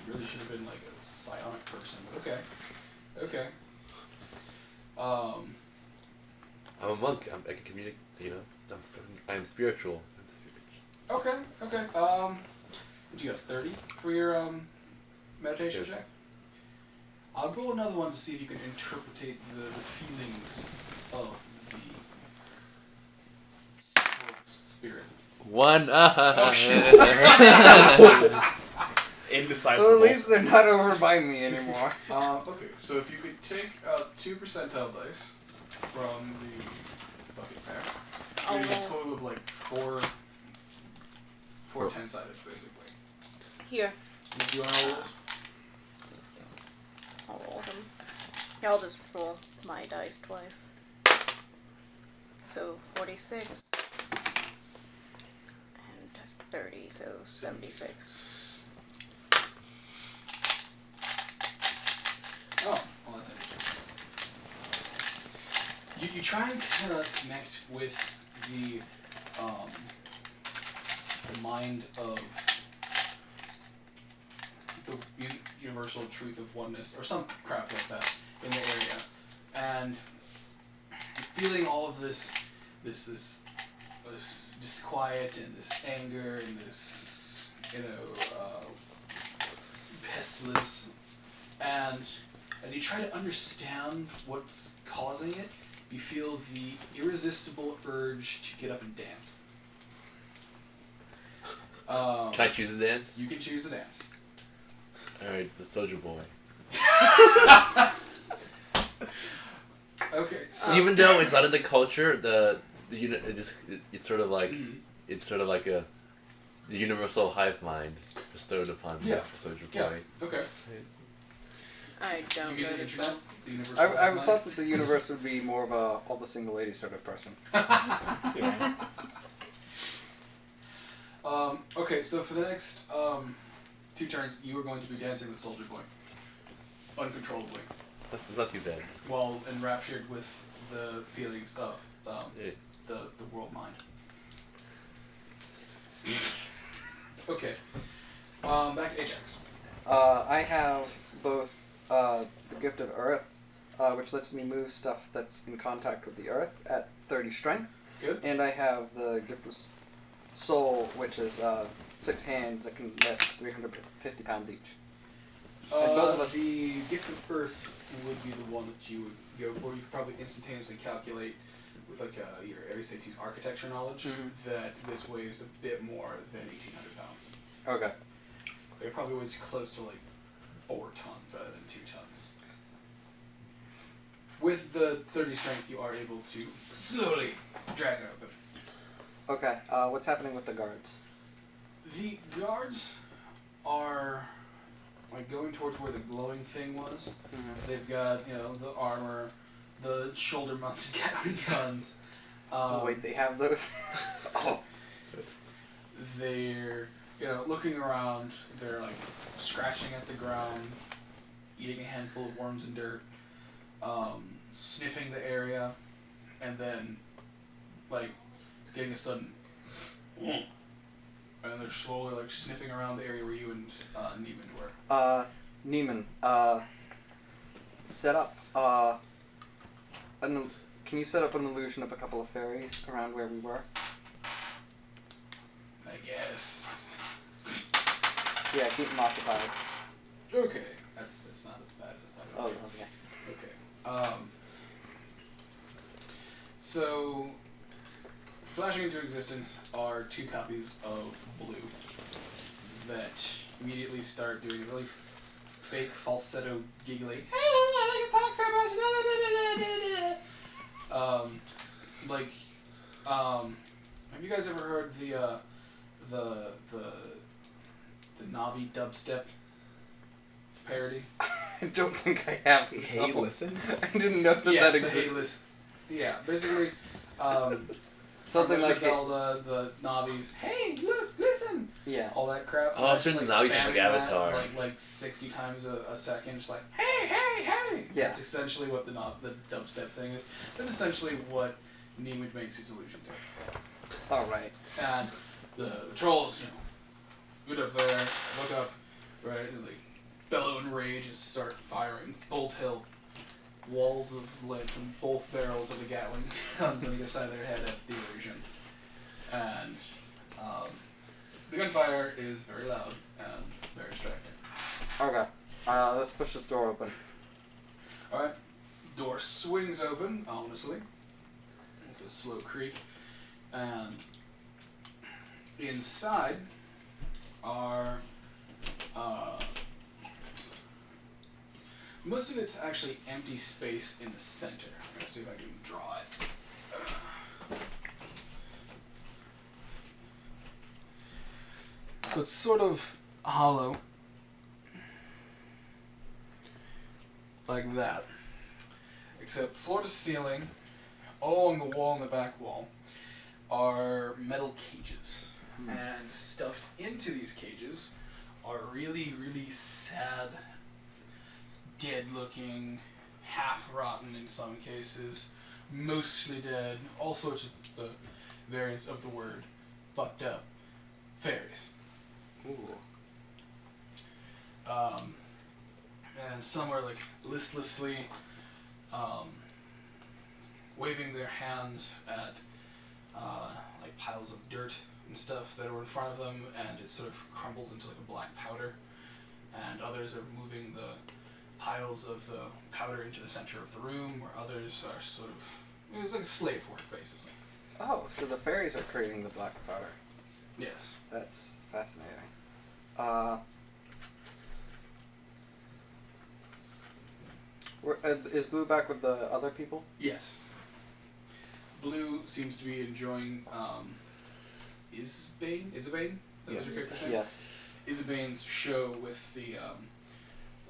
really should have been like a psionic person. Okay. I'm a monk. I can communicate. You know, I'm spiritual. Okay. Did you get 30 for your meditation Yes. check? I'll roll another one to see if you can interpretate the feelings of the spirit. One. Oh shit! Indecipherable. Well, at least they're not over by me anymore. Okay, so if you could take 2 percentile dice from the bucket pack, I'll you get a roll. total of like 4 10-sided basically. Here, Do you want to roll those? I'll roll them. Yeah, I'll just roll my dice twice. So 46 and 30, so 76. Oh, well, that's interesting. You try and kind of connect with the mind of the universal truth of oneness, or some crap like that, in the area, and you're feeling all of this disquiet and this anger and this, pestilence, and as you try to understand what's causing it, you feel the irresistible urge to get up and dance. Can I choose a dance? You can choose the dance. Alright, the Soldier Boy. Okay, so Even though it's not in the culture, it's sort of like it's sort of like the universal hive mind bestowed upon the Soldier Boy. yeah, okay. I don't You get know the this internet. song. The universal I hive mind? thought that the universe would be more of a all the single ladies sort of person. Yeah. Okay, so for the next 2 turns, you are going to be dancing the Soldier Boy, uncontrollably, It's not too bad. while enraptured with the feelings of Yeah. the world mind. Okay, back to Ajax. I have both the Gift of Earth, which lets me move stuff that's in contact with the Earth at 30 strength. Good. And I have the Gift of Soul, which is 6 hands that can lift 350 pounds each. And both of us- The Gift of Earth would be the one that you would go for. You could probably instantaneously calculate with like your ASAT's architecture knowledge that this weighs a bit more than 1,800 pounds. Okay. It probably weighs close to like 4 tons rather than 2 tons. With the 30 strength, you are able to slowly drag it open. Okay, what's happening with the guards? The guards are like going towards where the glowing thing was. They've got, the armor, the shoulder-mounted Gatling guns. Wait, they have those? Oh. They're, looking around. They're like scratching at the ground, eating a handful of worms and dirt, sniffing the area, and then like getting a sudden, and they're slowly like sniffing around the area where you and Neiman were. Neiman, set up, can you set up an illusion of a couple of fairies around where we were? I guess. Yeah, keep them occupied. Okay, that's not as bad as I thought it Oh, would be. okay. Okay. So, flashing into existence are 2 copies of Blue that immediately start doing a really fake falsetto giggling. Have you guys ever heard the Navi dubstep parody? I don't think I have. Hey, listen. I didn't know that that existed. Yeah, basically, Something like it. Zelda, the Navis. Hey, look, listen. Yeah. All that crap. Oh, I've seen the Navis from like spamming Avatar. that, like 60 times a second, just like hey, hey, hey. Yeah. That's essentially what the dubstep thing is. That's essentially what Neiman makes his illusion do. All right. And the trolls, get up there, look up, right, and they bellow in rage and start firing full tilt walls of lead from both barrels of the Gatling guns on either side of their head at the illusion. And the gunfire is very loud and very distracting. Okay. Let's push this door open. Alright, door swings open, ominously, with a slow creak, and inside are most of it's actually empty space in the center. I'm going to see if I can draw it. So it's sort of hollow. Like that. Except floor to ceiling, all along the wall and the back wall, are metal cages. And stuffed into these cages are really, really sad, dead-looking, half-rotten in some cases, mostly dead, all sorts of the variants of the word fucked up fairies. Ooh. And some are like listlessly waving their hands at like piles of dirt and stuff that are in front of them, and it sort of crumbles into like a black powder. And others are moving the piles of the powder into the center of the room, where others are sort of, it's like a slave work basically. Oh, so the fairies are creating the black powder. Yes. That's fascinating. Is Blue back with the other people? Yes. Blue seems to be enjoying Isbane? That was your character's name? Yes. Isabane's show with the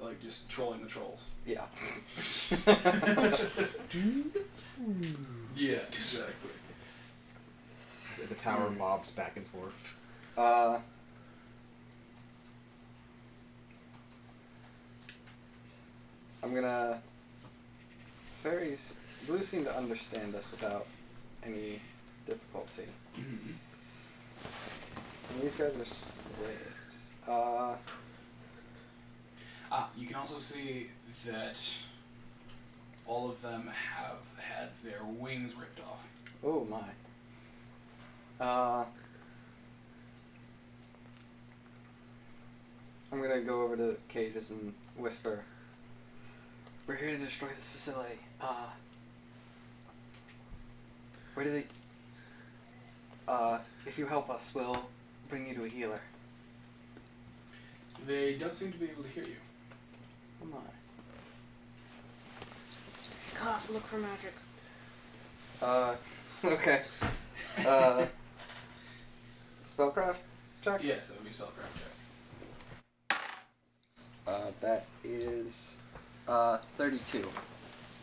like just trolling the trolls. Yeah. Yeah, exactly. The tower bobs back and forth. I'm gonna... Fairies... Blue seem to understand us without any difficulty. Mm-hmm. And these guys are slaves. You can also see that all of them have had their wings ripped off. Oh my. I'm gonna go over to the cages and whisper, "We're here to destroy this facility. Where do they... if you help us, we'll bring you to a healer." They don't seem to be able to hear you. Oh my. Cough, look for magic. Okay. Spellcraft check? Yes, that would be spellcraft check. That is 32.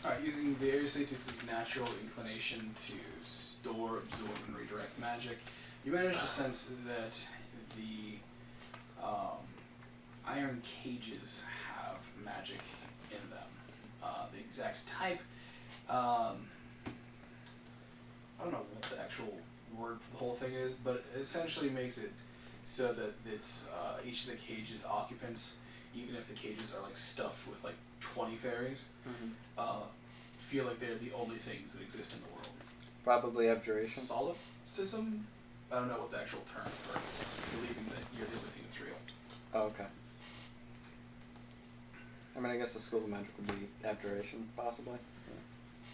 Alright, using the Aristatis' natural inclination to store, absorb, and redirect magic, you manage to sense that the iron cages have magic in them. The exact type, I don't know what the actual word for the whole thing is, but it essentially makes it so that it's each of the cage's occupants, even if the cages are like stuffed with like 20 fairies, feel like they're the only things that exist in the world. Probably abjuration. Solipsism? I don't know what the actual term for believing that you're the only thing that's real. Oh, okay. I mean, I guess the school of magic would be abjuration, possibly.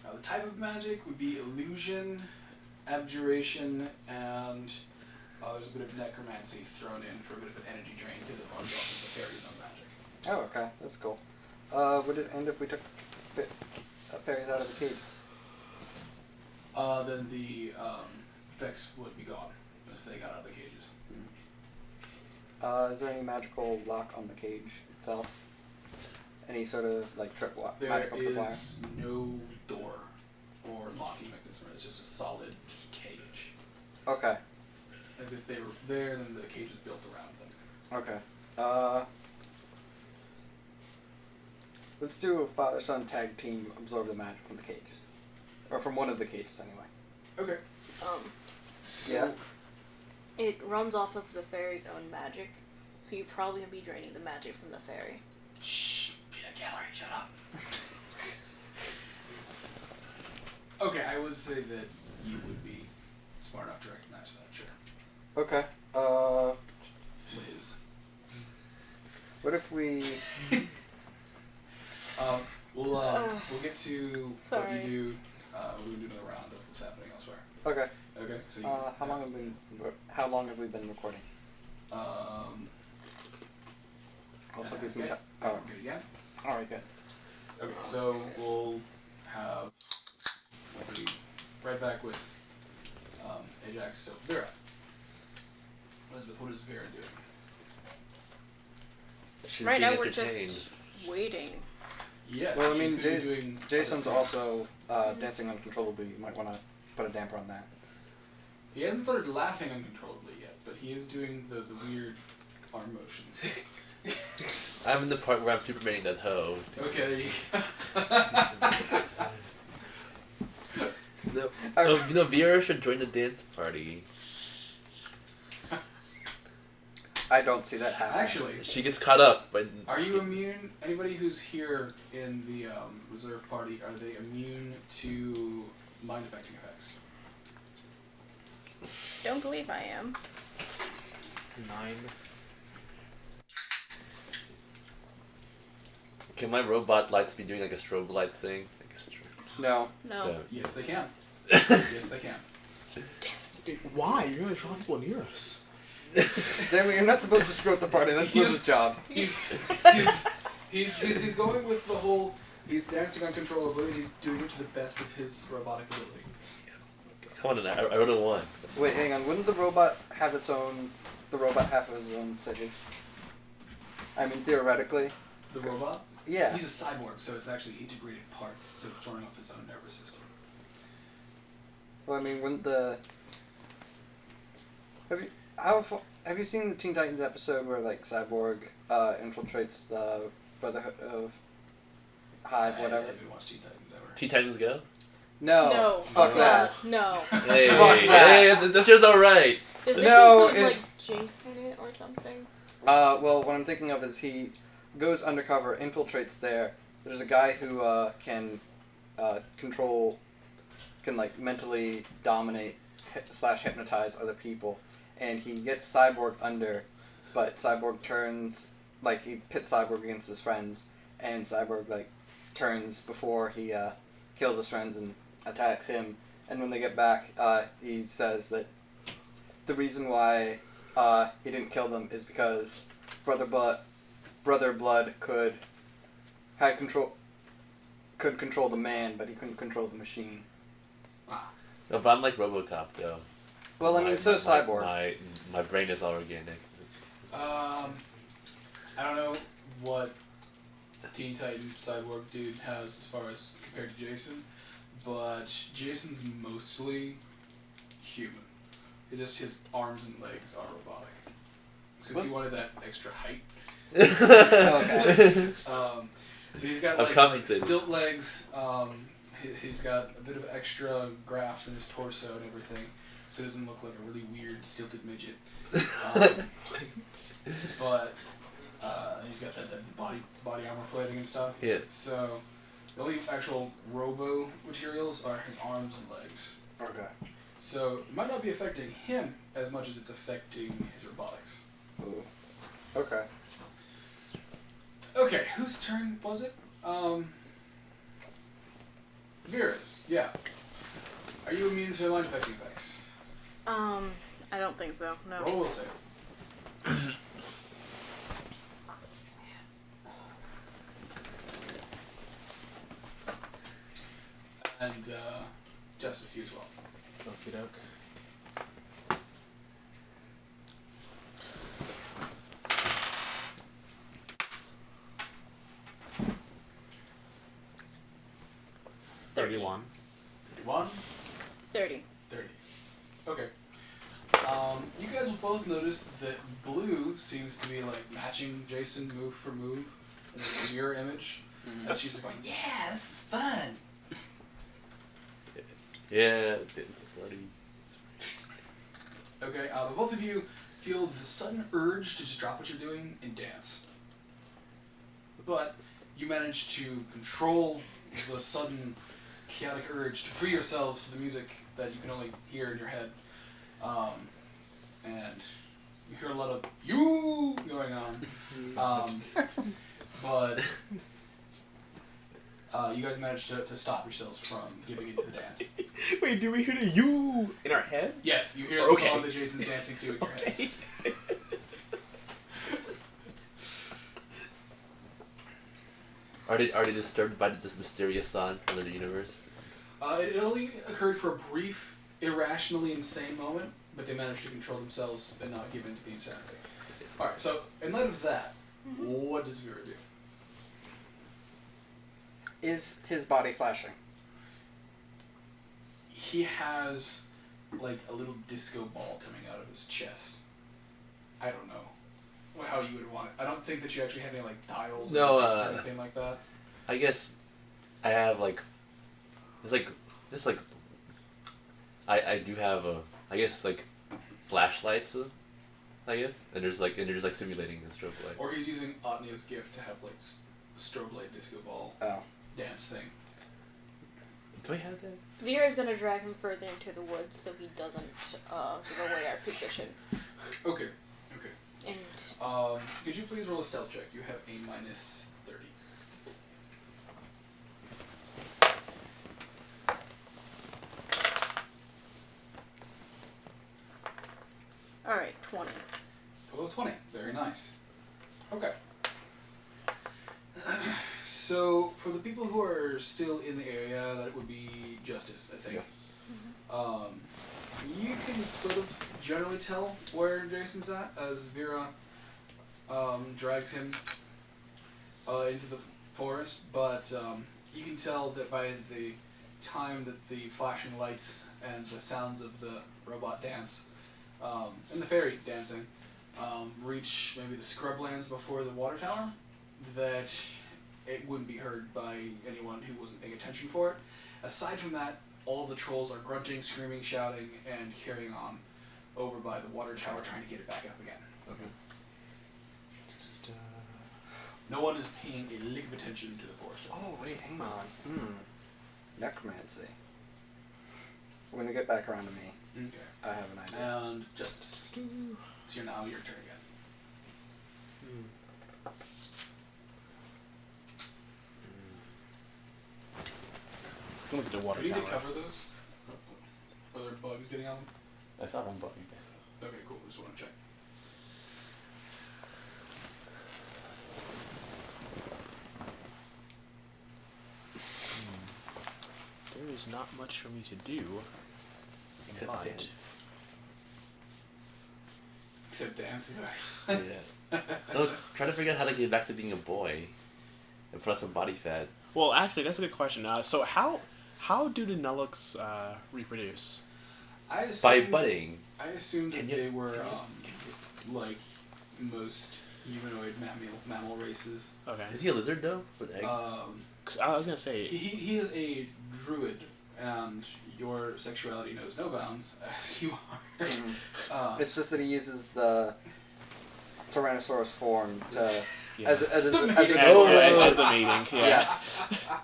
Yeah. The type of magic would be illusion, abjuration, and there's a bit of necromancy thrown in for a bit of an energy drain because it runs off of the fairies on magic. Oh, okay. That's cool. Would it end if we took fairies out of the cages? Then the effects would be gone if they got out of the cages. Is there any magical lock on the cage itself? Any sort of like magical tripwire? There is no door or locking mechanism. It's just a solid cage. Okay. As if they were there, then the cage is built around them. Okay. Let's do a father-son tag team absorb the magic from the cages. Or from one of the cages, anyway. Okay. So, yeah. It runs off of the fairy's own magic, so you're probably gonna be draining the magic from the fairy. Shh! Peanut gallery, shut up! Okay, I would say that you would be smart enough to recognize that, sure. Okay. Liz. What if we... We'll get to what Sorry. you do. We'll do another round of what's happening elsewhere. Okay. Okay. So how long have we been recording? Also gives me time. Oh. Good again. All right, good. Okay, so we'll have we'll be right back with Ajax. So Vera, Elizabeth, what is Vera doing? She's Right being now we're entertained. just waiting. Yes. Well, I she mean, could be doing Jason's other things. also dancing uncontrollably. You might want to put a damper on that. He hasn't started laughing uncontrollably yet, but he is doing the weird arm motions. I'm in the part where I'm Supermaning that hoe. Okay. No, Vera should join the dance party. I don't see that happening. Actually, She gets caught up, but are you immune? Anybody who's here in the reserve party, are they immune to mind affecting effects? Don't believe I am. 9. Can my robot lights be doing like a strobe light thing? Like a No. No. Yes, they can. Yes, they can. Why? You're gonna draw people near us. Damn it, you're not supposed to screw up the party. That's Liz's job. He's going with the whole. He's dancing uncontrollably, and he's doing it to the best of his robotic ability. Come on, I rolled a 1. Wait, hang on. Wouldn't the robot have its own... The robot have his own city? I mean, theoretically. The robot. Yeah. He's a cyborg, so it's actually integrated parts, so it's throwing off his own nervous system. Well, I mean, wouldn't the... Have you seen the Teen Titans episode where, like, Cyborg infiltrates the Brotherhood of Hive, I whatever? haven't watched Teen Titans ever. Teen Titans Go? No. No. Fuck that. No. Hey, Fuck that. that's just alright. Does this No, include, like, it's- Jinx in it or something? Well, what I'm thinking of is he goes undercover, infiltrates there. There's a guy who can control, can like mentally dominate / hypnotize other people, and he gets Cyborg under, but Cyborg turns, like he pits Cyborg against his friends, and Cyborg like turns before he kills his friends and attacks him. And when they get back, he says that the reason why he didn't kill them is because Brother Blood could control the man, but he couldn't control the machine. No, but I'm like RoboCop though. Well, I mean, so is Cyborg. My brain is all organic. I don't know what Teen Titan Cyborg dude has as far as compared to Jason, but Jason's mostly human. It's just his arms and legs are robotic. Because he wanted that extra height. Okay. So he's got like stilt legs. He's got a bit of extra grafts in his torso and everything, so it doesn't look like a really weird stilted midget. But he's got that body armor plating and stuff. Yeah. So the only actual robo materials are his arms and legs. Okay. So it might not be affecting him as much as it's affecting his robotics. Ooh. Okay. Okay, whose turn was it? Vera's, yeah. Are you immune to mind affecting effects? I don't think so. No. Roll will save. And Justice, you as well. Okie doke. $31. 31? 30. 30. Okay. You guys will both notice that Blue seems to be like matching Jason move for move in a mirror image. As she's like going, yeah, this is fun. Yeah, it's funny. Okay, but both of you feel the sudden urge to just drop what you're doing and dance. But you manage to control the sudden chaotic urge to free yourselves to the music that you can only hear in your head. And you hear a lot of you going on. But you guys managed to stop yourselves from giving into the dance. Wait, do we hear the you in our heads? Yes, you hear the song that Jason's dancing to in your heads. Are they disturbed by this mysterious song from the universe? It only occurred for a brief, irrationally insane moment, but they managed to control themselves and not give in to the insanity. Alright, so in light of that, what does Vera do? Is his body flashing? He has like a little disco ball coming out of his chest. I don't know how you would want it. I don't think that you actually have any like dials No, or anything like that. I guess I have like I do have I guess like flashlights, I guess, and there's like simulating a strobe light. Or he's using Otnia's gift to have like strobe light disco ball dance thing. Do I have that? Vera is going to drag him further into the woods so he doesn't give away our position. Okay. And Could you please roll a stealth check? You have a -30. alright, 20. Total of 20. Very nice. Okay. So, for the people who are still in the area, that would be Justice, I think. Yes. You can sort of generally tell where Jason's at as Vera drags him into the forest, but you can tell that by the time that the flashing lights and the sounds of the robot dance and the fairy dancing reach maybe the scrublands before the water tower, that it wouldn't be heard by anyone who wasn't paying attention for it. Aside from that, all of the trolls are grunting, screaming, shouting, and carrying on over by the water tower, trying to get it back up again. Okay. No one is paying a lick of attention to the forest. Oh, wait, hang on. Necromancy. When you get back around to me, Okay. I have an idea. And Justice. So now your turn again. Look at the water Do you need tower. to cover those? Are there bugs getting on them? I saw one button. Okay, cool. Just want to check. There is not much for me to do. Except but- dance. Except dance, is that Yeah. So try to figure out how to get back to being a boy, and put on some body fat. Well, actually, that's a good question. So how do the Nulluks reproduce? I By assumed, budding. I assumed that Can you- they were like most humanoid mammal races. Okay. Is he a lizard though with eggs? 'Cause I was gonna say. He is a druid, and your sexuality knows no bounds, as you are. It's just that he uses the Tyrannosaurus form to Yeah. as a As a mating, yeah. yes,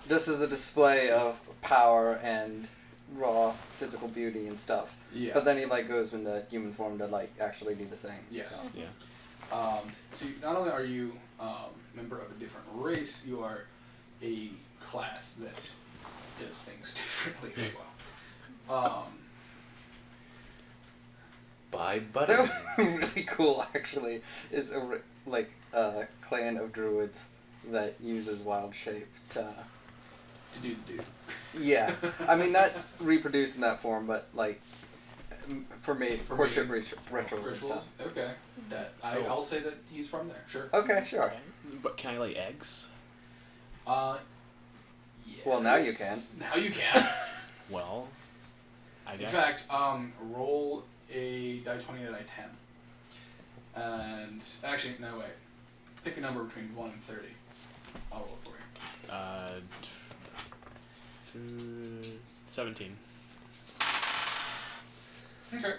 just as a display of power and raw physical beauty and stuff. Yeah. But then he like goes into human form to like actually do the thing. Yes. So. Yeah. So not only are you a member of a different race, you are a class that does things differently as well. By budding. That would be really cool, actually. Is a clan of druids that uses wild shape to. To do the do. Yeah, I mean not reproduce in that form, but like for me, For courtship mating. rituals and Rituals? stuff. Okay. That So- I'll say that he's from there. Sure. Okay, sure. Okay. But can I lay eggs? Yes. Well, now you can. Now you can. Well, I In guess. fact, roll a die 20 and a die 10. And actually, no wait. Pick a number between 1 and 30. I'll roll it for you. 17. Okay.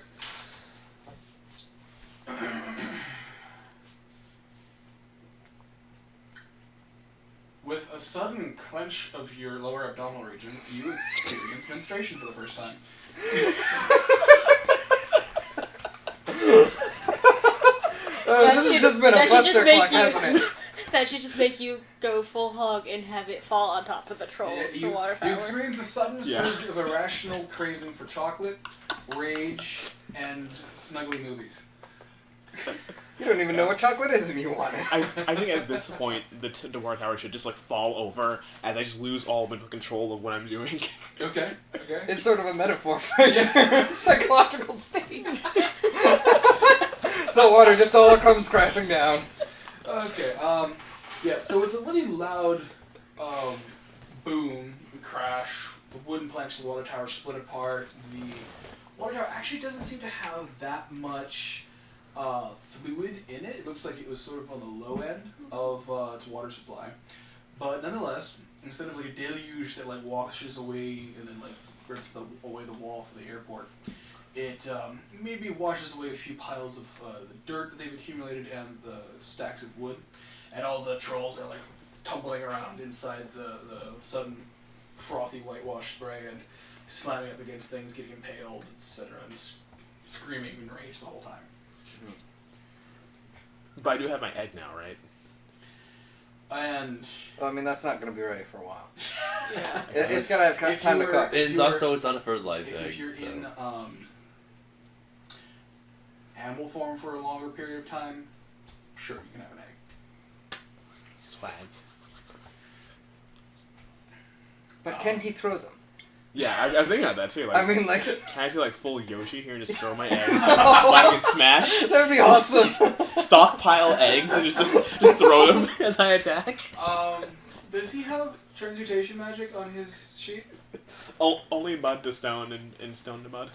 With a sudden clench of your lower abdominal region, you experience menstruation for the first time. This has just been a buster clock, hasn't it? That should just make you go full hog and have it fall on top of the trolls, the water You tower. experience a sudden Yeah. surge of irrational craving for chocolate, rage, and snuggly movies. You don't even know what chocolate is and you want it. I think at this point, the water tower should just like fall over as I just lose all mental control of what I'm doing. Okay, okay. It's sort of a metaphor for your psychological state. The water just all comes crashing down. Okay, yeah, so with a really loud boom and crash, the wooden planks of the water tower split apart. The water tower actually doesn't seem to have that much fluid in it. It looks like it was sort of on the low end of its water supply. But nonetheless, instead of like a deluge that like washes away and then like rips away the wall for the airport, it maybe washes away a few piles of the dirt that they've accumulated and the stacks of wood, and all the trolls are like tumbling around inside the sudden frothy whitewash spray and slamming up against things, getting impaled, etc., and screaming in rage the whole time. But I do have my egg now, right? And Well, I mean, that's not going to be ready for a while. Yeah. It's going to have If time you to were- cook. If And you were- also, it's not a fertilized egg. if you're so. in animal form for a longer period of time, sure, you can have an egg. Swag. But can he throw them? Yeah, I was thinking about that too. Like, I mean, like, can I do like full Yoshi here and just throw my eggs like and smash? that would be awesome. Stockpile eggs and just throw them as I attack. Does he have transmutation magic on his sheet? Only mud to stone and stone to mud.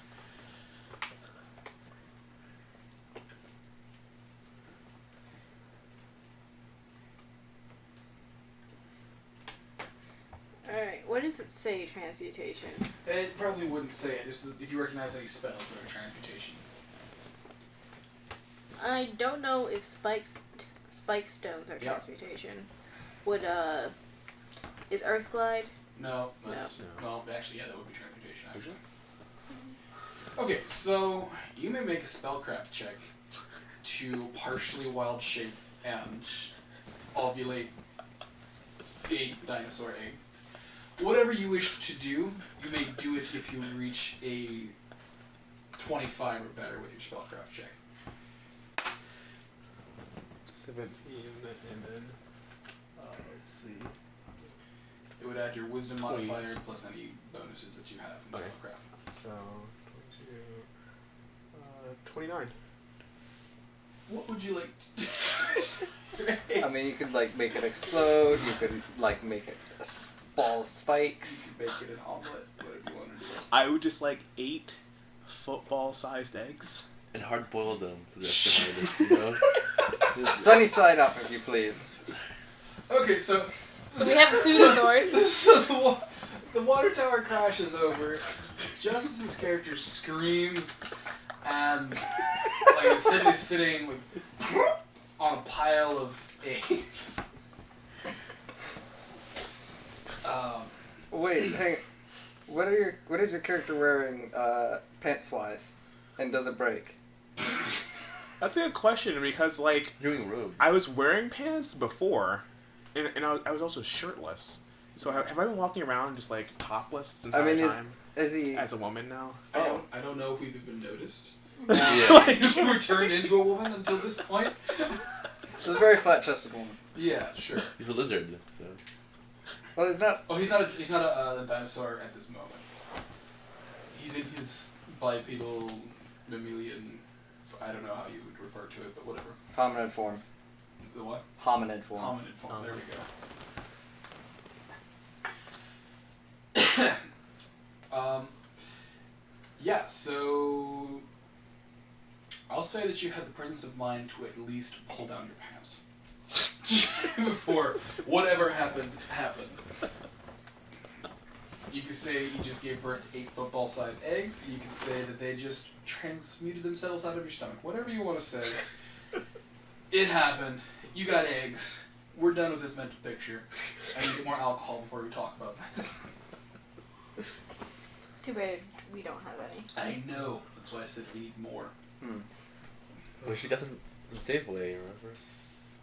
Alright, what does it say, transmutation? It probably wouldn't say it, just if you recognize any spells that are transmutation. I don't know if spike stones are Yep. transmutation. Would, is Earthglide? No, that's... No. Well, actually, yeah, that would be transmutation, actually. Okay, so you may make a spellcraft check to partially wild shape and ovulate a dinosaur egg. Whatever you wish to do, you may do it if you reach a 25 or better with your spellcraft check. 17 and then let's see. It would add your wisdom 20. modifier plus any bonuses that you have in Okay. spellcraft. So 29. What would you like to do? I mean, you could, like, make it explode. You could, like, make it a ball of spikes. Make it an omelet, whatever you want to do. I would just like 8 football-sized eggs. And hard boil them to the you know? Sunny side up, if you please. Okay, so So we have a food source. so the water tower crashes over just as his character screams and like is suddenly sitting on a pile of eggs. Wait, hang. What is your character wearing, pants-wise? And does it break? That's a good question because, like, Doing room. I was wearing pants before, and I was also shirtless. So have I been walking around just, like, topless this entire time? Is he... As a woman now? I don't know if we've even noticed. Yeah. We were turned into a woman until this point. It's a very flat-chested woman. Yeah, sure. He's a lizard, so. Well, he's not... Oh, he's not a dinosaur at this moment. He's in his bipedal mammalian. I don't know how you would refer to it, but whatever. Hominid form. The what? Hominid form. Hominid form. Oh. There we go. Yeah. So I'll say that you had the presence of mind to at least pull down your pants before whatever happened. You could say you just gave birth to 8 football-sized eggs. You could say that they just transmuted themselves out of your stomach. Whatever you want to say. It happened. You got eggs. We're done with this mental picture. I need more alcohol before we talk about this. Too bad we don't have any. I know. That's why I said we need more. Well, she got some from Safeway, remember?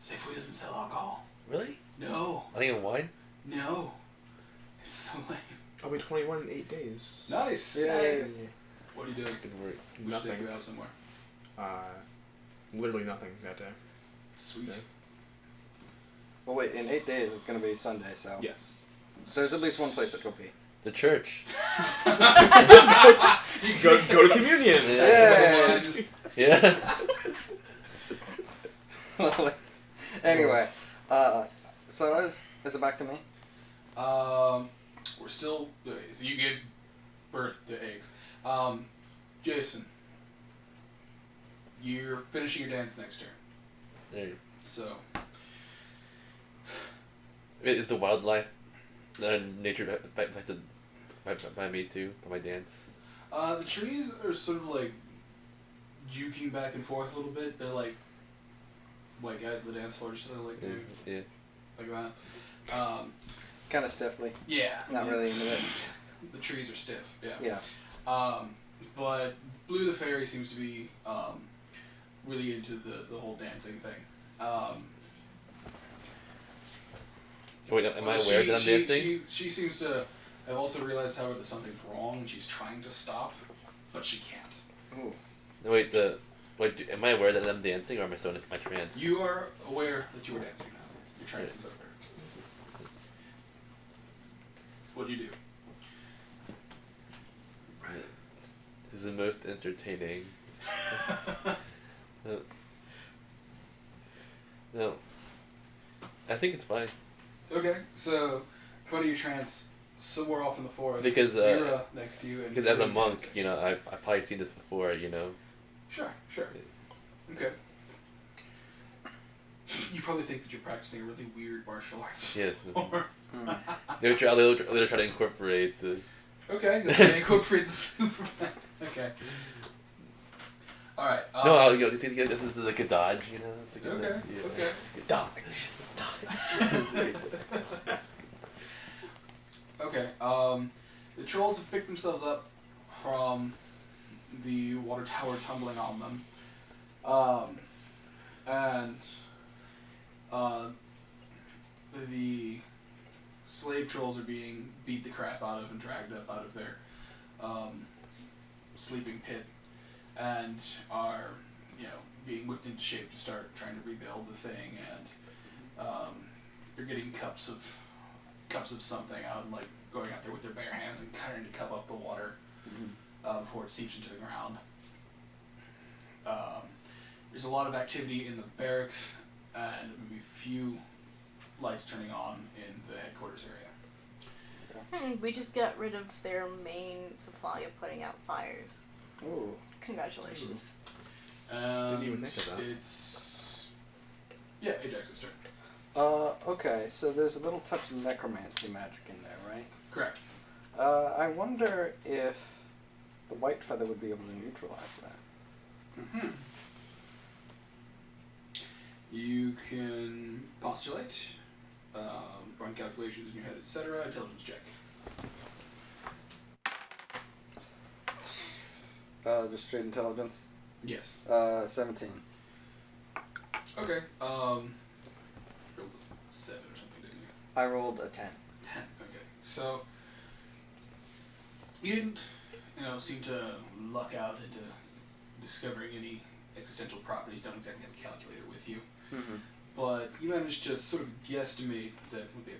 Safeway doesn't sell alcohol. Really? No. I think in wine? No. It's so lame. I'll be 21 in 8 days. Nice. Yay. Nice. What are you doing? Good work. We should take Nothing. you out somewhere. Literally nothing that day. Sweet. Yeah. Well, wait, in 8 days it's going to be Sunday, so... Yes. There's at least one place that will be. The church. Go to communion! Yeah. Yeah. Anyway, so is it back to me? We're still. Okay, so you gave birth to eggs. Jason. you're finishing your dance next turn. There. So. Is the wildlife, nature affected by me too, by my dance? The trees are sort of like juking back and forth a little bit. They're like white guys on the dance floor, just sort of like doing like that. Kind of stiffly. Yeah. Not really into it. The trees are stiff. Yeah. Yeah. But Blue the fairy seems to be really into the whole dancing thing. Wait, am I aware that I'm dancing? She seems to have also realized, however, that something's wrong, and she's trying to stop, but she can't. Ooh. No, wait, am I aware that I'm dancing, or am I still in my trance? You are aware that you are dancing now. Your trance is over. What do you do? This is the most entertaining. No. I think it's fine. Okay, so come out of your trance somewhere off in the forest. Because Vera next to you. And because as a monk, you know, I've probably seen this before, you know. Sure. Okay. You probably think that you're practicing a really weird martial arts. Yes. Or They try to incorporate the. okay, they incorporate the Superman. Okay. All right. No, this is like a dodge, you know. It's like Okay. Okay. Dodge. Okay. The trolls have picked themselves up from the water tower tumbling on them, and the slave trolls are being beat the crap out of and dragged up out of their sleeping pit, and are, you know, being whipped into shape to start trying to rebuild the thing, and they're getting cups of something out and like going out there with their bare hands and trying to cup up the water before it seeps into the ground. There's a lot of activity in the barracks and maybe few lights turning on in the headquarters area. We just got rid of their main supply of putting out fires. Ooh. Congratulations. Didn't even think of that. It's Ajax's turn. Okay, so there's a little touch of necromancy magic in there, right? Correct. I wonder if the white feather would be able to neutralize that. Mm-hmm. You can postulate, run calculations in your head, etc. Intelligence check. Just straight intelligence? Yes. 17. Okay. Rolled a 7 or something, didn't you? I rolled a 10. 10. Okay. So you didn't, seem to luck out into discovering any existential properties. Don't exactly have a calculator with you, but you managed to sort of guesstimate that with the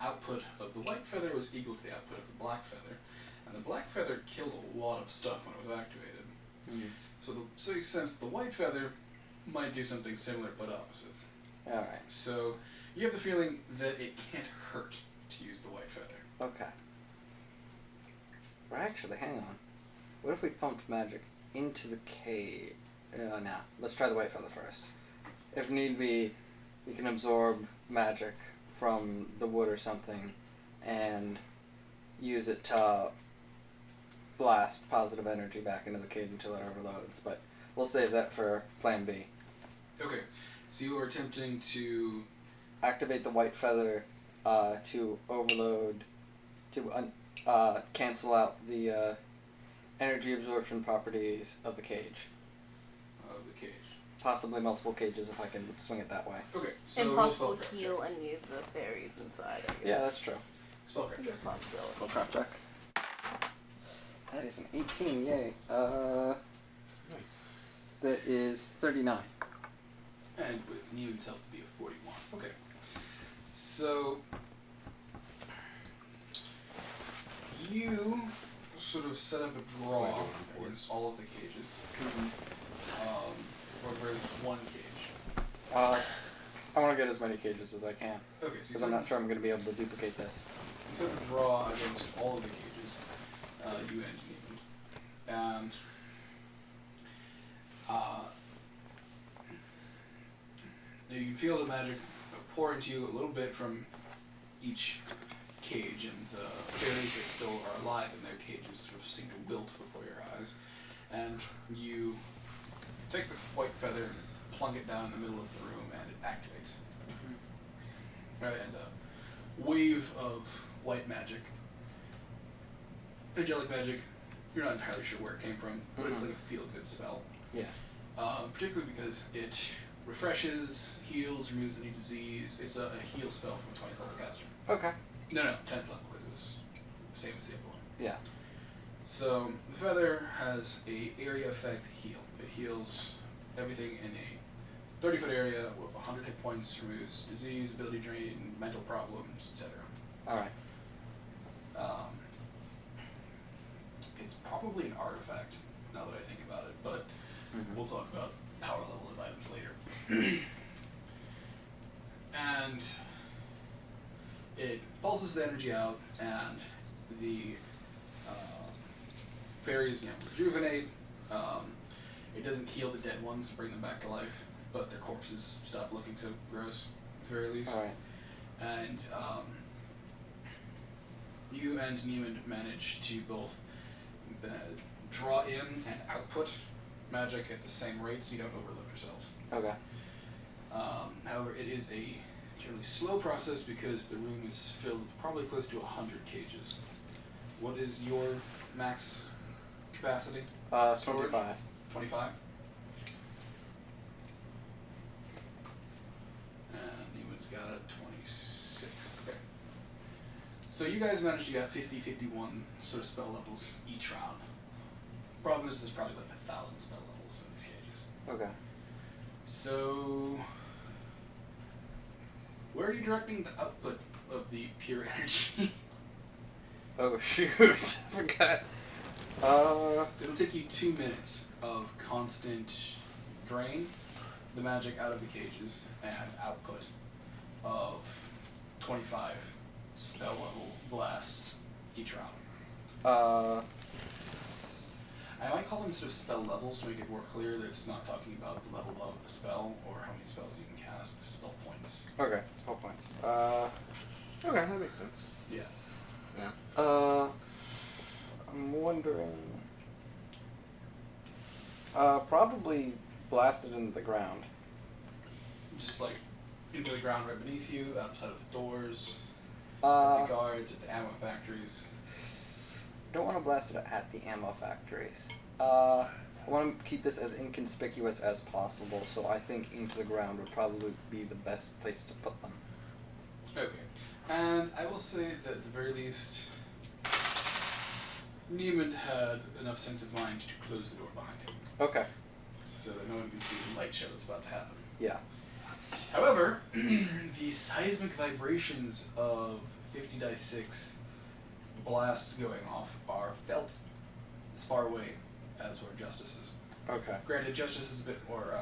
output of the white feather was equal to the output of the black feather, and the black feather killed a lot of stuff when it was activated. So it makes sense the white feather might do something similar but opposite. Alright. So you have the feeling that it can't hurt to use the white feather. Okay. Well, actually, hang on. What if we pumped magic into the cave? No. Let's try the white feather first. If need be, we can absorb magic from the wood or something and use it to blast positive energy back into the cave until it overloads. But we'll save that for plan B. Okay, so you are attempting to Activate the white feather to overload, to cancel out the energy absorption properties of the cage. Possibly multiple cages if I can swing it that way. Okay, so Impossible to heal any of the fairies inside, I guess. Yeah, that's true. Spellcraft Could be a possibility. Spellcraft check. That is an 18, yay. Nice. That is 39. And with new itself to be a 41. Okay. So you sort of set up a draw against all of the cages. Or there's one cage. I want to get as many cages as I can. Okay, so Because I'm not sure I'm going to be able to duplicate this. you set up a draw against all of the cages, you and Neiman. And You can feel the magic pour into you a little bit from each cage, and the fairies that still are alive in their cages sort of seem to wilt before your eyes. And you take the white feather and plunk it down in the middle of the room, and it activates. Right, and a wave of white magic, angelic magic. You're not entirely sure where it came from, but it's like a feel-good spell. Yeah. Particularly because it refreshes, heals, removes any disease. It's a heal spell from a 20th level caster. Okay. No, 10th level, because it was the same as the other one. Yeah. So the feather has a area effect heal. It heals everything in a 30-foot area with 100 hit points, removes disease, ability drain, mental problems, etc. Alright. It's probably an artifact, now that I think about it, but we'll talk about power level of items later. And it pulses the energy out, and the fairies, rejuvenate. It doesn't heal the dead ones, bring them back to life, but their corpses stop looking so gross, at the very least. Alright. And you and Neiman manage to both draw in and output magic at the same rate, so you don't overload yourselves. Okay. However, it is a generally slow process because the room is filled with probably close to 100 cages. What is your max capacity? 25. 25? And Newman's got a 26. Okay. So you guys managed to get 50, 51 sort of spell levels each round. Problem is there's probably like 1,000 spell levels in these cages. Okay. So, where are you directing the output of the pure energy? Oh shoot, I forgot. So it'll take you 2 minutes of constant drain the magic out of the cages and output of 25 spell level blasts each round. I might call them sort of spell levels to make it more clear that it's not talking about the level of the spell or how many spells you can cast, spell points. Okay, spell points. Okay, that makes sense. Yeah. Yeah. I'm wondering. Probably blasted into the ground. Just like into the ground right beneath you, outside of the doors, at Uh, the guards, at the ammo factories. don't want to blast it at the ammo factories. I want to keep this as inconspicuous as possible, so I think into the ground would probably be the best place to put them. Okay. And I will say that at the very least, Neiman had enough sense of mind to close the door behind him, Okay. so that no one can see the light show that's about to happen. Yeah. However, the seismic vibrations of 50 dice 6 blasts going off are felt as far away as where Justice is. Okay. Granted, Justice is a bit more,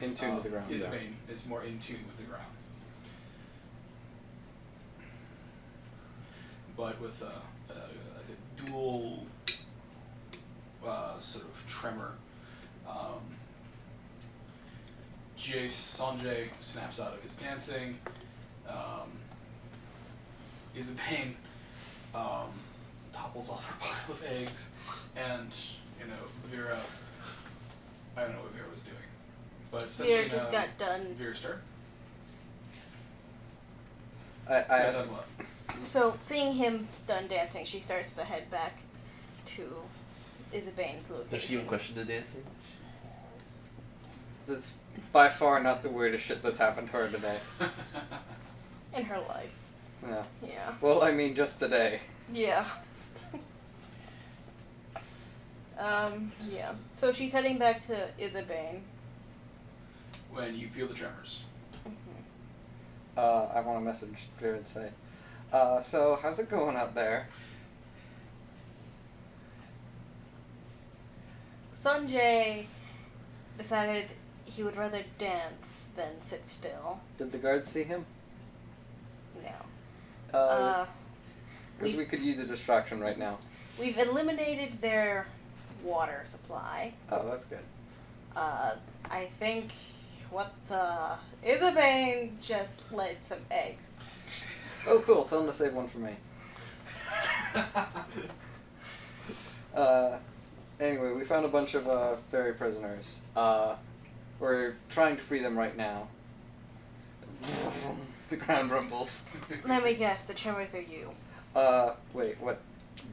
In tune with the ground, Isabane is more in tune with the ground. But with a dual sort of tremor, Sanjay snaps out of his dancing. Isabane topples off her pile of eggs, and Vera. I don't know what Vera was doing, but Vera just got done. Vera's turn. I asked. Done what? So, seeing him done dancing, she starts to head back to Isabane's location. Does she even question the dancing? That's by far not the weirdest shit that's happened to her today. In her life. Yeah. Yeah. Well, I mean, just today. Yeah. Yeah. So she's heading back to Isabane. When you feel the tremors. I want to message Vera and say, so how's it going out there? Sanjay decided he would rather dance than sit still. Did the guards see him? No. Because we could use a distraction right now. We've eliminated their water supply. Oh, that's good. I think what the? Isabane just laid some eggs. Oh, cool. Tell him to save one for me. Anyway, we found a bunch of fairy prisoners. We're trying to free them right now. The ground rumbles. Let me guess, the tremors are you. Wait, what?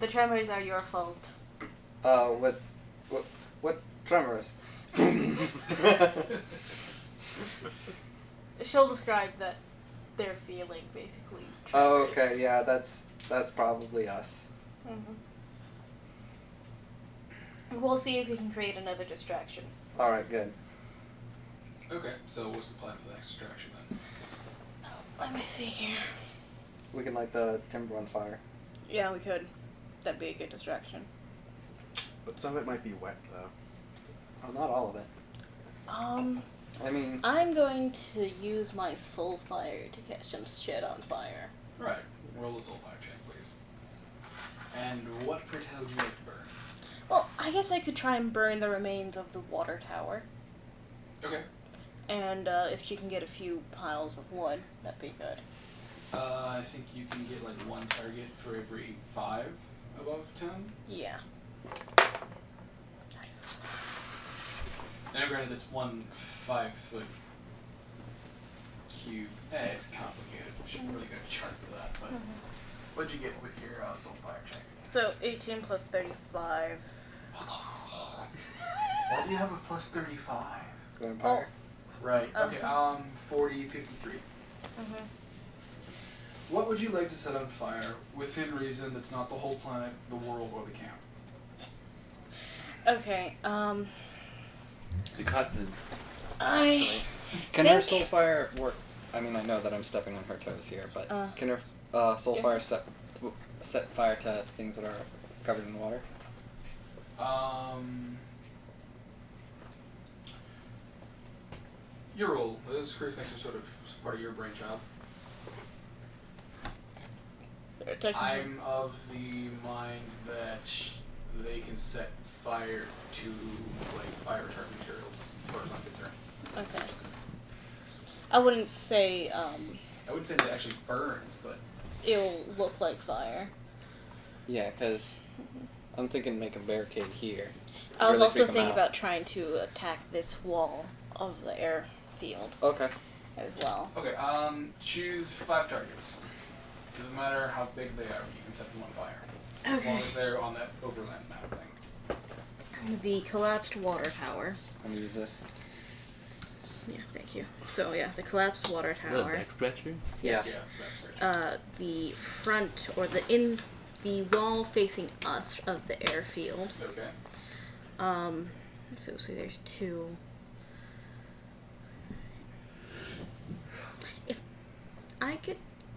The tremors are your fault. What tremors? She'll describe that they're feeling, basically. Oh, Tremors. okay, yeah, that's probably us. Mm-hmm. We'll see if we can create another distraction. Alright, good. Okay, so what's the plan for the next distraction then? Let me see here. We can light the timber on fire. Yeah, we could. That'd be a good distraction. But some of it might be wet, though. Oh, not all of it. I mean... I'm going to use my soul fire to catch some shit on fire. Right. Roll a soul fire check, please. And what pray tell would you like to burn? Well, I guess I could try and burn the remains of the water tower. Okay. And if she can get a few piles of wood, that'd be good. I think you can get like one target for every 5 above 10. Yeah. Nice. Now, granted, it's 1 5-foot cube. It's complicated. We should really get a chart for that. But what'd you get with your soul fire check? So 18 plus 35. Why do you have a plus 35? Vampire? Right. Okay. 40, 53. Mm-hmm. What would you like to set on fire within reason that's not the whole planet, the world, or the camp? Okay. The continent. Can her soul fire work? I mean, I know that I'm stepping on her toes here, but can her soul fire set fire to things that are covered in water? Your role. Those crew things are sort of part of your brainchild. I'm of the mind that they can set fire to like fire retardant materials, as far as I'm concerned. Okay. I wouldn't say I wouldn't say that it actually burns, but it'll look like fire. Yeah, because I'm thinking make a barricade here. I was Really also freak 'em thinking out. about trying to attack this wall of the airfield Okay. as well. okay. Choose 5 targets. Doesn't matter how big they are, you can set them on fire. As long as they're on that overland map thing. The collapsed water tower. I'm gonna use this. Yeah, thank you. So yeah, the collapsed water Is that a tower. back scratcher? Yes. Yeah, that's right. The front or the wall facing us of the airfield. Okay. So see, there's 2. If I could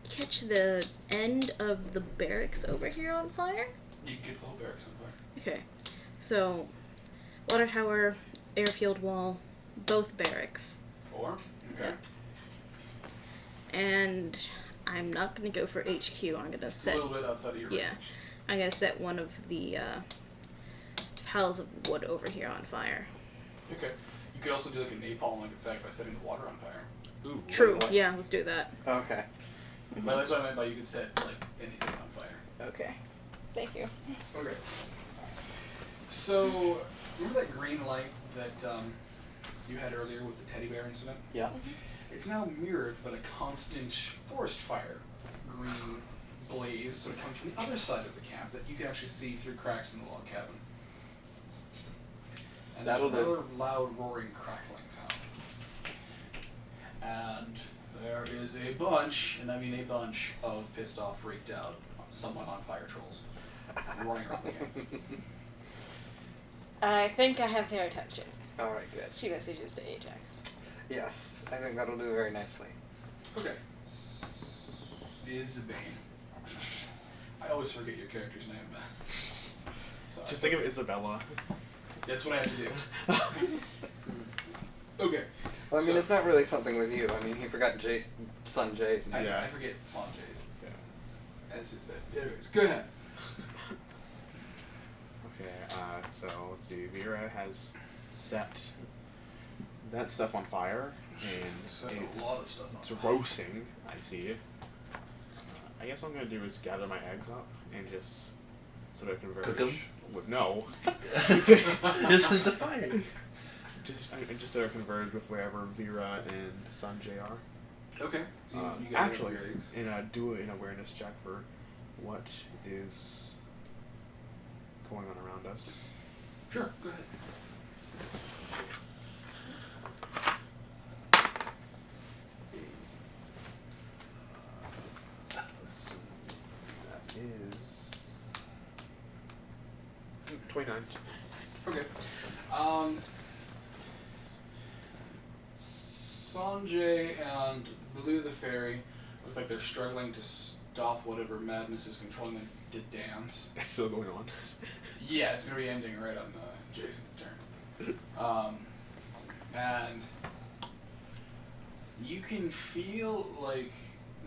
catch the end of the barracks over here on fire. You can get the whole barracks on fire. Okay, so water tower, airfield wall, both barracks. 4? Okay. And I'm not gonna go for HQ. I'm gonna A set. little bit outside of your range. I'm gonna set one of the piles of wood over here on fire. Okay. You could also do like a napalm-like effect by setting the water on fire. Ooh. True. what? Yeah, let's do that. Okay. Well, that's what I meant by you could set like anything on fire. Okay. Thank you. Okay. So, remember that green light that you had earlier with the teddy bear incident? Yeah. It's now mirrored by the constant forest fire green blaze sort of coming from the other side of the camp that you can actually see through cracks in the log cabin. And there's That'll do. another loud roaring crackling sound. And there is a bunch, and I mean a bunch, of pissed off, freaked out, somewhat on fire trolls roaring around the camp. I think I have their attention. Alright, good. She messages to Ajax. Yes, I think that'll do very nicely. Okay. Isabane. I always forget your character's name. Sorry. Just think of Isabella. That's what I have to do. Okay. Well, I mean, So- it's not really something with you. I mean, he forgot Jay's son Jay's name. I forget Sanjay's. Yeah. As is that. Anyways, go ahead. Okay, so let's see. Vera has set that stuff on fire. So and a lot of stuff it's on roasting. I see. I guess what I'm gonna do is gather my eggs up and just sort of converge. Cook 'em? With no. Just lit the fire. Just sort of converge with wherever Vera and Sanjay are. Okay. So you got Actually, your eggs. and do an awareness check for what is going on around us. Sure. Go ahead. Let's see. That is 29. Okay. Sanjay and Blue the Fairy look like they're struggling to stop whatever madness is controlling them to dance. That's still going on. Yeah, it's gonna be ending right on Jason's turn. And you can feel like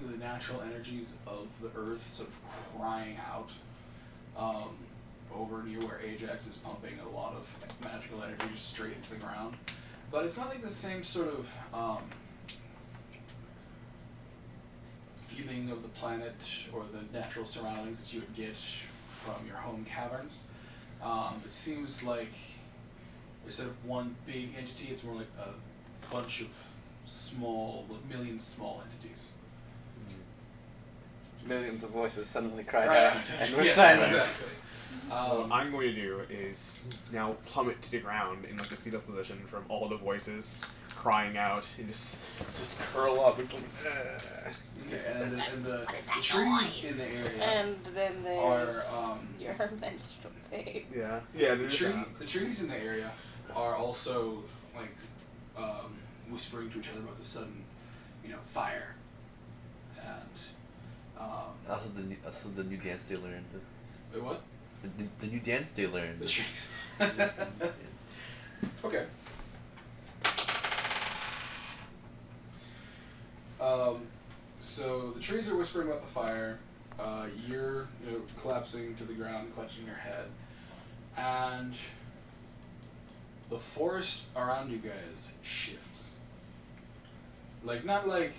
the natural energies of the earth sort of crying out over near where Ajax is pumping a lot of magical energy just straight into the ground. But it's not like the same sort of feeling of the planet or the natural surroundings that you would get from your home caverns. It seems like instead of one big entity, it's more like a bunch of small, million small entities. Millions of voices suddenly cried Right. out, and we're Yeah, silenced. exactly. What I'm going to do is now plummet to the ground in like the fetal position from all the voices crying out and just curl up. It's like, Okay, and the trees in the area And then are there's your menstrual babe. yeah, the trees in the area are also like whispering to each other about the sudden, fire, and Also the new dance they learned. wait, what? The new dance they learned. The trees. Okay. So the trees are whispering about the fire. You're collapsing to the ground, clutching your head, and the forest around you guys shifts. Like not like,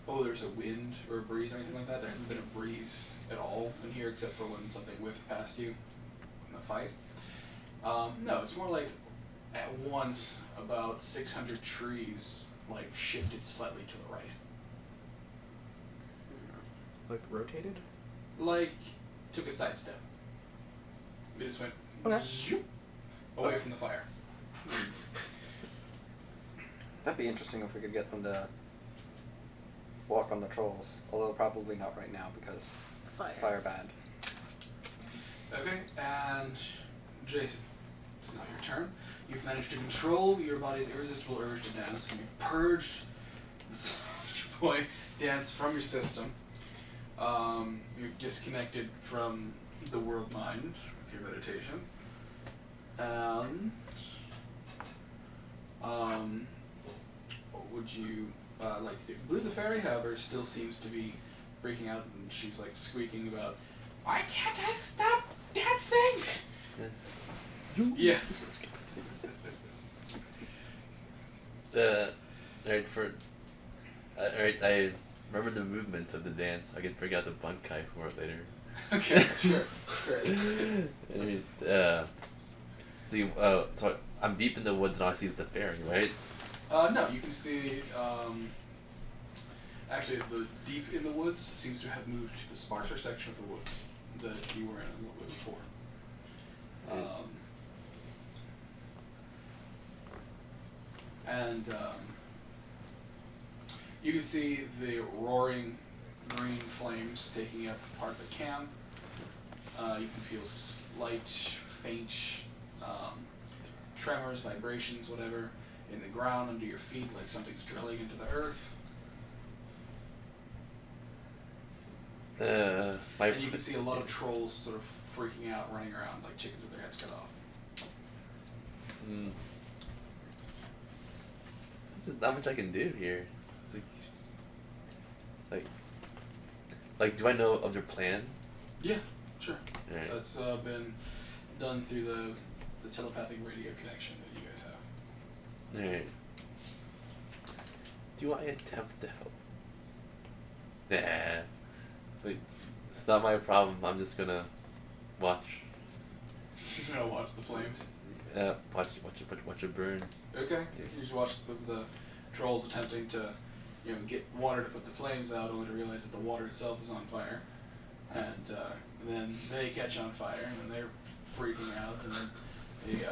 oh, there's a wind or a breeze or anything like that. There hasn't been a breeze at all in here except for when something whiffed past you in the fight. No, it's more like at once about 600 trees like shifted slightly to the right. like rotated. Like took a sidestep. They just went zoop, away from the fire. That'd be interesting if we could get them to walk on the trolls, although probably not right now because fire bad. Okay, and Jason, it's now your turn. You've managed to control your body's irresistible urge to dance, and you've purged the Soldier Boy dance from your system. You've disconnected from the world mind with your meditation. And what would you like to do? Blue the Fairy, however, still seems to be freaking out, and she's like squeaking about, "Why can't I stop dancing?" Yeah. Alright, alright, I remember the movements of the dance. I can figure out the bunkai for it later. Okay, sure. So I'm deep in the woods and all I see is the fairy, right? No, you can see, actually, the deep in the woods seems to have moved to the sparser section of the woods that you were in a little bit before. You can see the roaring green flames taking up part of the camp. You can feel slight, faint tremors, vibrations, whatever, in the ground under your feet, like something's drilling into the earth. And you can see a lot of trolls sort of freaking out, running around like chickens with their heads cut off. There's not much I can do here. It's like, do I know of their plan? Yeah, sure. Right. That's been done through the telepathic radio connection that you guys have. Alright. Do I attempt to help? Nah. It's not my problem. I'm just gonna watch. You're gonna watch the flames. Watch it burn. Okay. You just watch the trolls attempting to, get water to put the flames out, only to realize that the water itself is on fire, and then they catch on fire, and then they're freaking out, and then the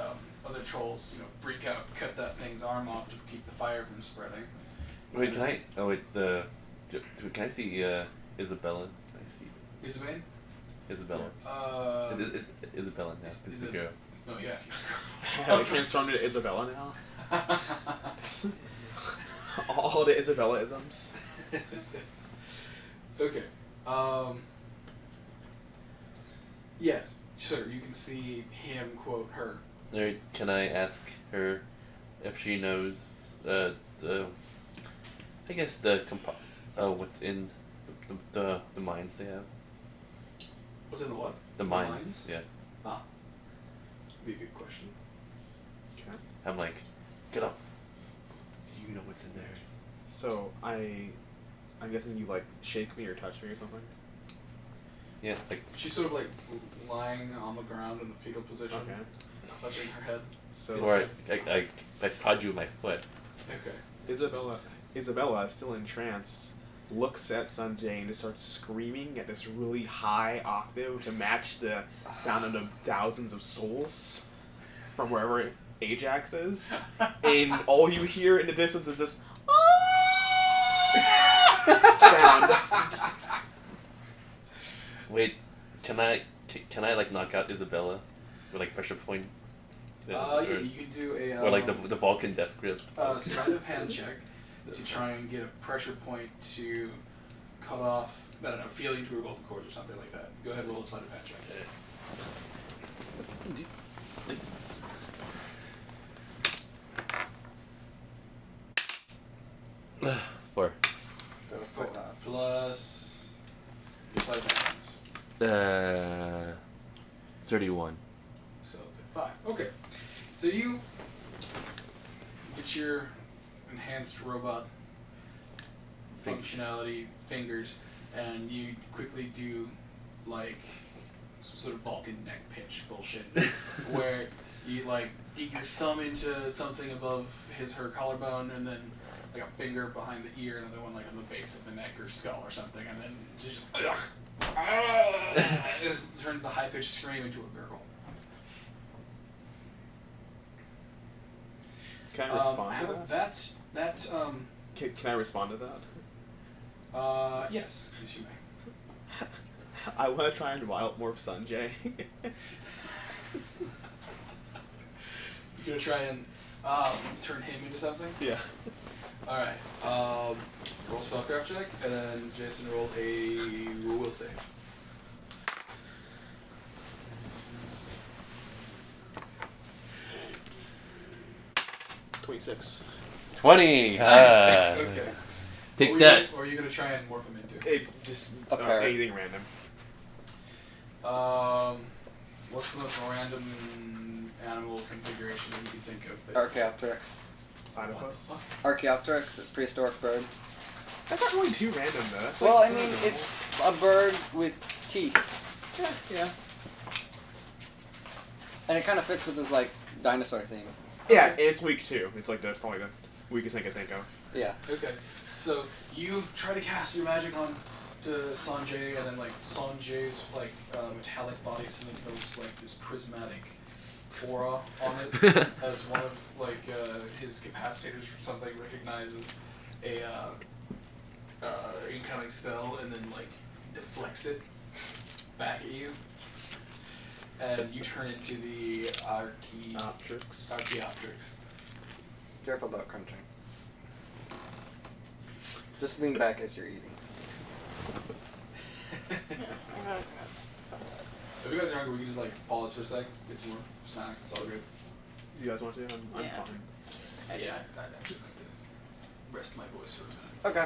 other trolls, freak out, cut that thing's arm off to keep the fire from spreading. Wait, can I? Oh wait, can I see Isabella? Can I see Isabelle? Isabella? Is Isabella now? Is the girl? Oh yeah. Have I transformed into Isabella now? All the Isabella-isms. Okay. Yes, sure. You can see him quote her. Alright, can I ask her if she knows I guess what's in the mines they have? What's in the what? The mines? Yeah. Ah. Be a good question. Okay. I'm like, get up. Do you know what's in there? So I'm guessing you shake me or touch me or something. Yeah, like She's sort of lying on the ground in a fetal position, Okay. touching her head. So or I prod you with my foot. Okay. Isabella, still entranced, looks at Sanjay and just starts screaming at this really high octave to match the sound of the thousands of souls from wherever Ajax is. And all you hear in the distance is this sound. Wait, can I knock out Isabella with pressure point? Yeah, you can do a or the Vulcan death grip. sleight of hand check to try and get a pressure point to cut off, I don't know, feeling to her vocal cords or something like that. Go ahead and roll a sleight of hand check. 4. That was quite loud. Plus your sleight of hands. 31. So 5. Okay. So you get your enhanced robot functionality fingers, and you quickly do some sort of Vulcan neck pinch bullshit, where you dig your thumb into something above her collarbone, and then a finger behind the ear, another one on the base of the neck or skull or something, and then just this turns the high pitched scream into a gurgle. Can I respond to that? Can I respond to that? Yes, you may. I want to try and morph Sanjay. You're gonna try and turn him into something? Yeah. Alright. Roll spellcraft check, and then Jason roll a will save. $26. 20! Nice. Okay. Take that. What are you gonna try and morph him into? It just A parrot. anything random. What's the most random animal configuration you can think of? Archaeopteryx. Platypus. Archaeopteryx, a prehistoric bird. That's not really too random though. That's Well, I so mean, normal. it's a bird with teeth. Yeah. And it kind of fits with this, dinosaur theme. Yeah, and it's weak too. It's probably the weakest I can think of. Yeah. Okay. So you try to cast your magic on to Sanjay, and then Sanjay's metallic body suddenly develops this prismatic aura on it as one of his capacitors or something recognizes a incoming spell, and then deflects it back at you, and you turn into the Archaeopteryx. Careful about crunching. Just lean back as you're eating. If you guys are hungry, we can just pause for a sec, get some more snacks. It's all good. You guys want to? I'm Yeah. fine. Yeah, I'd actually like to rest my voice for a minute. Okay.